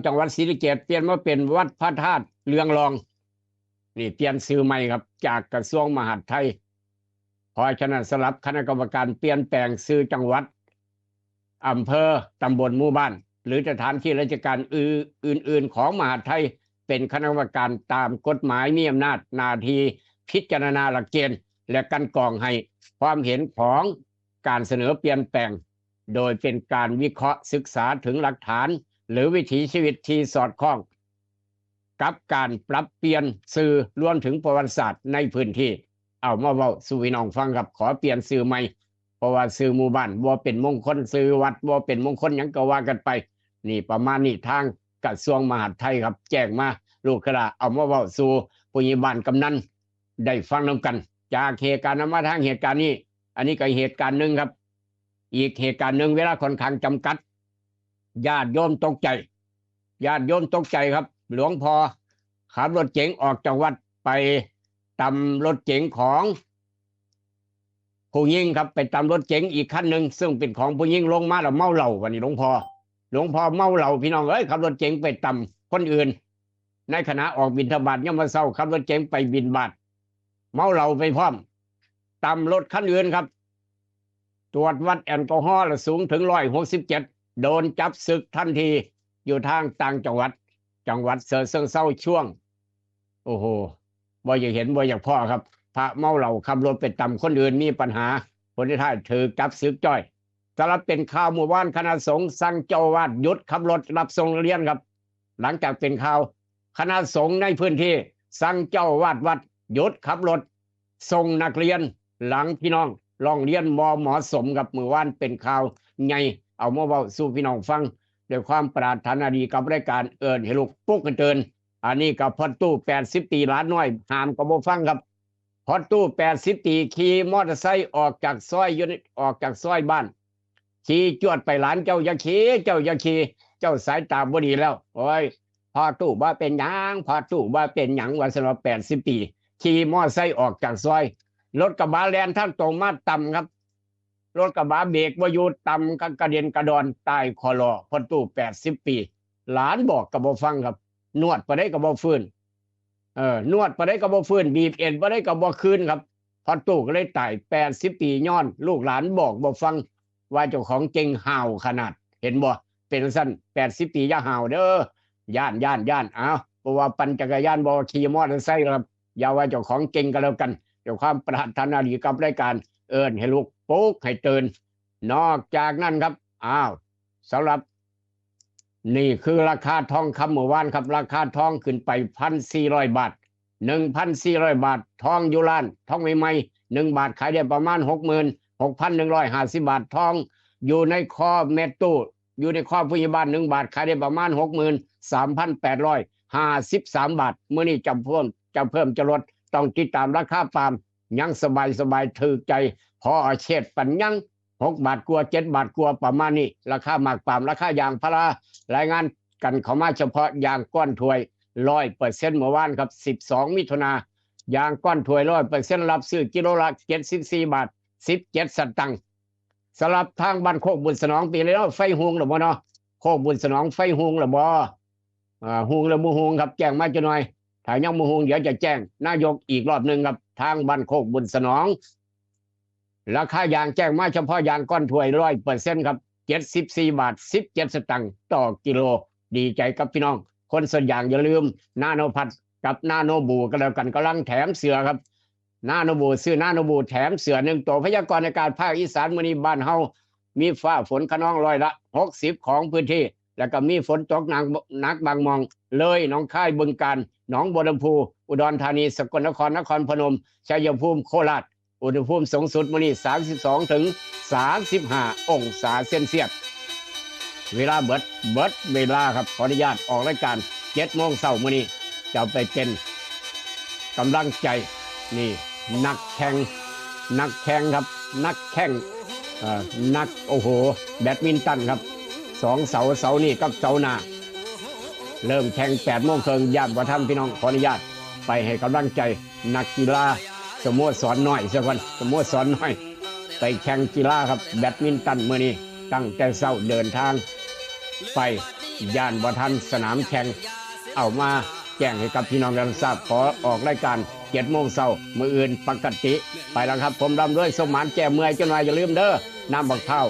จังหวัดศรีสะเกษเปลี่ยนมาเป็นวัดพระธาตุเรืองรองนี่เปลี่ยนชื่อใหม่ครับจากกระทรวงมหาดไทยเพราะฉะนั้นสลับคณะกรรมการเปลี่ยนแปลงชื่อจังหวัดอำเภอตำบลหมู่บ้านหรือสถานที่ราชการอื่นๆของมหาดไทยเป็นคณะกรรมการตามกฎหมายมีอำนาจหน้าที่พิจารณาหลักเกณฑ์และกันกรองให้ความเห็นของการเสนอเปลี่ยนแปลงโดยเป็นการวิเคราะห์ศึกษาถึงหลักฐานหรือวิถีชีวิตที่สอดคล้องกับการปรับเปลี่ยนสื่อรวมถึงประวัติศาสตร์ในพื้นที่เอามาเว้าสู่พี่น้องฟังครับขอเปลี่ยนสื่อใหม่เพราะว่าสื่อหมู่บ้านบ่เป็นมงคลสื่อวัดบ่เป็นมงคลหยังก็ว่ากันไปนี่ประมาณนี้ทางกระทรวงมหาดไทยครับแจ้งมาลูกกระเอามาเว้าสู่ผู้ใหญ่บ้านกำนันได้ฟังนำกันจากเหตุการณ์นำมาทางเหตุการณ์นี้อันนี้ก็เหตุการณ์หนึ่งครับอีกเหตุการณ์หนึ่งเวลาค่อนข้างจำกัดญาติโยมตกใจครับหลวงพ่อขับรถเก๋งออกจากวัดไปตามรถเก๋งของผู้หญิงครับไปตามรถเก๋งอีกคันหนึ่งซึ่งเป็นของผู้หญิงลงมาแล้วเมาเหล้าวันนี้หลวงพ่อเมาเหล้าพี่น้องเอ้ยขับรถเก๋งไปตามคนอื่นในขณะออกบิณฑบาตยามมื้อเช้าขับรถเก๋งไปบิณฑบาตเมาเหล้าไปพร้อมตามรถคันอื่นครับตรวจวัดแอลกอฮอล์สูงถึง167โดนจับศึกทันทีอยู่ทางต่างจังหวัดเสือเซิงเศร้าช่วงโอ้โหบ่อยากเห็นบ่อยากพ่อครับพระเมาเหล้าขับรถไปตามคนอื่นมีปัญหาผลที่ท้ายถือจับศึกจ้อยสำหรับเป็นข่าวหมู่บ้านคณะสงฆ์สั่งเจ้าอาวาสหยุดขับรถรับส่งนักเรียนครับหลังจากเป็นข่าวคณะสงฆ์ในพื้นที่สั่งเจ้าอาวาสวัดหยุดขับรถส่งนักเรียนหลังพี่น้องร้องเรียนบ่เหมาะสมกับมื้อวานเป็นข่าวใหญ่เอามาเว้าสู่พี่น้องฟังด้วยความปรารถนาดีกับรายการเอิ้นให้ลูกปลุกกันเตือนอันนี้กับพอตู้80 ปีหลานน้อยห้ามก็บ่ฟังครับพอตู้80 ปีขี่มอเตอร์ไซค์ออกจากซอยบ้านขี่จวดไปหลานเจ้าอย่าขี่เจ้าสายตาบ่ดีแล้วโอ้ยพอตู้บ่เป็นหยังว่าสำหรับ80 ปีขี่มอเตอร์ไซค์ออกจากซอยรถกระบะแล่นทางตรงมาต่ำครับรถกระบะเบรกบ่อยู่ต่ำก็กระเด็นกระดอนตายคอรอพอตู้80 ปีหลานบอกก็บ่ฟังครับนวดไปได้ก็บ่ฟื้นนวดไปได้ก็บ่ฟื้นบีบเอ็นไปได้ก็บ่คืนครับพอตู้ก็เลยตาย80 ปีย้อนลูกหลานบอกบ่ฟังว่าเจ้าของเก่งห่าวขนาดเห็นบ่เป็นซั่น80 ปีอย่าห่าวเด้อย่านอ้าวเพราะว่าปั่นจักรยานบ่ขี่มอเตอร์ไซค์ครับอย่าว่าเจ้าของเก่งก็แล้วกันด้วยความปรารถนาดีกับรายการเอิ้นให้ลูกปลุกให้ตื่นนอกจากนั้นครับสำหรับนี่คือราคาทองคำเมื่อวานครับราคาทองขึ้นไป 1,400 บาท 1,400 บาททองอยู่ร้านทองใหม่ๆ1 บาทขายได้ประมาณ 66,150 บาททองอยู่ในคอเมตตู้อยู่ในคอผู้ใหญ่บ้าน1 บาทขายได้ประมาณ 63,853 บาทเมื่อนี้จำเพิ่มจะลดต้องติดตามราคาปาล์มยังสบายถูกใจพอเช็ดปันยัง6 บาทกว่า7 บาทกว่าประมาณนี้ราคาหมากปาล์มราคายางพารารายงานกันเข้ามาเฉพาะยางก้อนถ้วย 100% เมื่อวานครับ12 มิถุนายางก้อนถ้วย 100% รับซื้อกิโลละ74 บาท 17 สตางค์สำหรับทางบ้านโคกบุญสนองปีแล้วไฟหุงหรือบ่เนาะโคกบุญสนองไฟหุงหรือบ่หุงหรือบ่หุงครับแจ้งมาจะหน่อยถ้ายังบ่หุงเดี๋ยวจะแจ้งนายกอีกรอบนึงครับทางบ้านโคกบุญสนอง ราคายางแจ้งมาเฉพาะยางก้อนถ้วย100%ครับ74 บาท 17 สตางค์ต่อกิโลดีใจกับพี่น้องคนส่วนยางอย่าลืมนาโนพัดกับนาโนบูก็แล้วกันกำลังแถมเสือครับนาโนบูซื้อนาโนบูแถมเสือ1ตัวพยากรณ์อากาศภาคอีสานมื้อนี้บ้านเฮามีฟ้าฝนคะนอง60%ของพื้นที่แล้วก็มีฝนตกหนักบางมองเลยหนองคายบึงกาฬหนองบัวลำพูอุดรธานีสกลนครนครพนมชัยภูมิโคราชอุณหภูมิสูงสุดมื้อนี้32 ถึง 35 องศาเซนเซียสเวลาเบิดเวลาครับขออนุญาตออกรายการ7 โมงเช้ามื้อนี้จะไปเป็นกำลังใจนี่นักแข่งครับนักแข่งนักแบดมินตันครับ2 เสานี่กับเสาหน้าเริ่มแข่ง8 โมงครึ่งย่านวัฒนพี่น้องขออนุญาตไปให้กำลังใจนักกีฬาสโมสรน้อยสักวันสโมสรน้อยไปแข่งกีฬาครับแบดมินตันมื้อนี้ตั้งแต่เช้าเดินทางไปย่านวัฒนสนามแข่งเอามาแจ้งให้กับพี่น้องได้ทราบขอออกรายการ7 โมงเช้ามื้ออื่นปกติไปแล้วครับผมร่ำรวยสมหมานแก้เมื่อยจังหน่อยอย่าลืมเด้อน้ำบักเท้า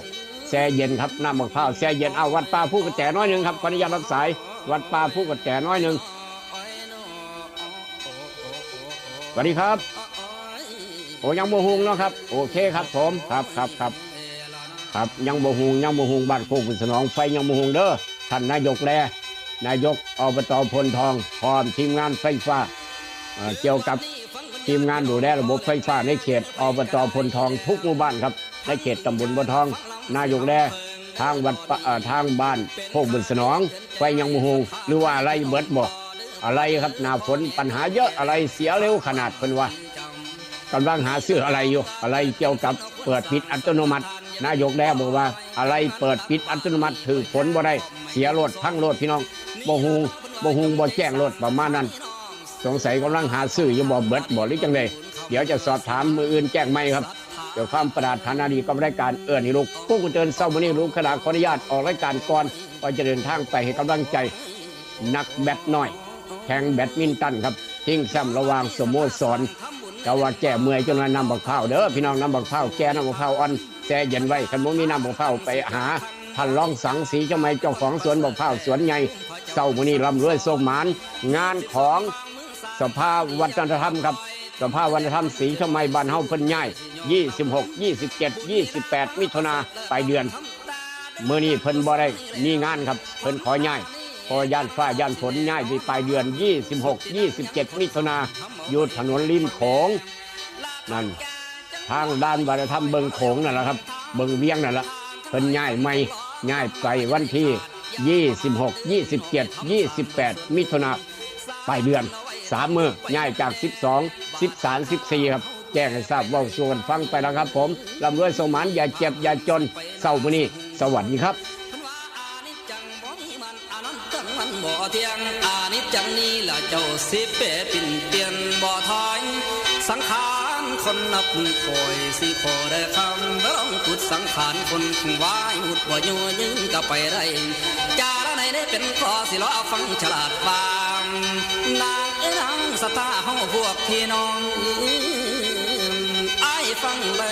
แช่เย็นครับน้ำบักเท้าแช่เย็นเอาวัดป่าผู้กระแจน้อยนึงครับขออนุญาตรับสายวัดป่าผู้กระแจน้อยนึงสวัสดีครับโอ้ยังบ่ฮู้เนาะครับโอเคครับผมครับยังบ่ฮู้บ้านโคกบุญสนองไฟยังบ่ฮู้เด้อท่านนายกอบตพลทองพร้อมทีมงานไฟฟ้าเกี่ยวกับทีมงานดูแลระบบไฟฟ้าในเขตอบตพลทองทุกหมู่บ้านครับในเขตตำบลบัวทองนายกแลทางวัดทางบ้านโคกบุญสนองไฟยังบ่ฮู้หรือว่าอะไรเบิดบ่อะไรครับหน้าฝนปัญหาเยอะอะไรเสียเร็วขนาดเพิ่นว่ากำลังหาซื้ออะไรอยู่อะไรเกี่ยวกับเปิดปิดอัตโนมัตินายกแลบอกว่าอะไรเปิดปิดอัตโนมัติถือผลบ่ได้เสียรถพังรถพี่น้องบ่ฮู้บ่แจ้งรถประมาณนั้นสงสัยกำลังหาซื้ออยู่บ่เบิดบ่หรือจังได๋เดี๋ยวจะสอบถามมืออื่นแจ้งใหม่ครับเดี๋ยวความประดาฐานาดีกับรายการให้ลูกพวกคุณเตือนเช้ามื้อนี้ลูกขณะขออนุญาตออกรายการก่อนก็จะเดินทางไปให้กำลังใจนักแบดน้อยแข่งแบดมินตันครับชิงแชมป์ระหว่างสโมสรก็ว่าแก้เมื่อยจนว่าน้ำบักเผาเด้อพี่น้องน้ำบักเผาแก้น้ำบักเผาอ่อนแช่เย็นไว้คันบ่มีน้ำบักเผาไปหาท่านรองสังสีเจ้าไม้เจ้าของสวนบักเผาสวนใหญ่เช้ามื้อนี้ร่ำรวยโชคหมานงานของสภาวัฒนธรรมครับสภาวัฒนธรรมสีเจ้าไม้บ้านเฮาเพิ่นย้าย26 27 28 มิถุนาปลายเดือนมื้อนี้เพิ่นบ่ได้มีงานครับเพิ่นขอย่ายพอย่านฟ้าย่านฝนย้ายไปปลายเดือน26 27 มิถุนาอยู่ถนนริมโขงนั่นทางด้านวัฒนธรรมเบิงโขงนั่นแหละครับเบิงเวียงนั่นแหละเพิ่นย้ายไปวันที่26 27 28 มิถุนาปลายเดือน3 มื้อย้ายจาก12 13 14ครับแจ้งให้ทราบเว้าสู่กันฟังไปแล้วครับผมร่ำรวยสมหมานอย่าเจ็บอย่าจนเช้ามื้อนี้สวัสดีครับมันบ่เที่ยงอานิจจังนี้ล่ะเจ้าสิเปเป็นเปลี่ยนบ่ถอยสังขารคนนับคอยสิขอได้คำร้องขุดสังขารคนคงวายหุดบ่อยู่ยืนก็ไปได้จาระไหนได้เป็นข้อสิล้อฟังฉลาดฟังนางนางสตาเฮาพวกพี่น้องอ้ายฟังเลย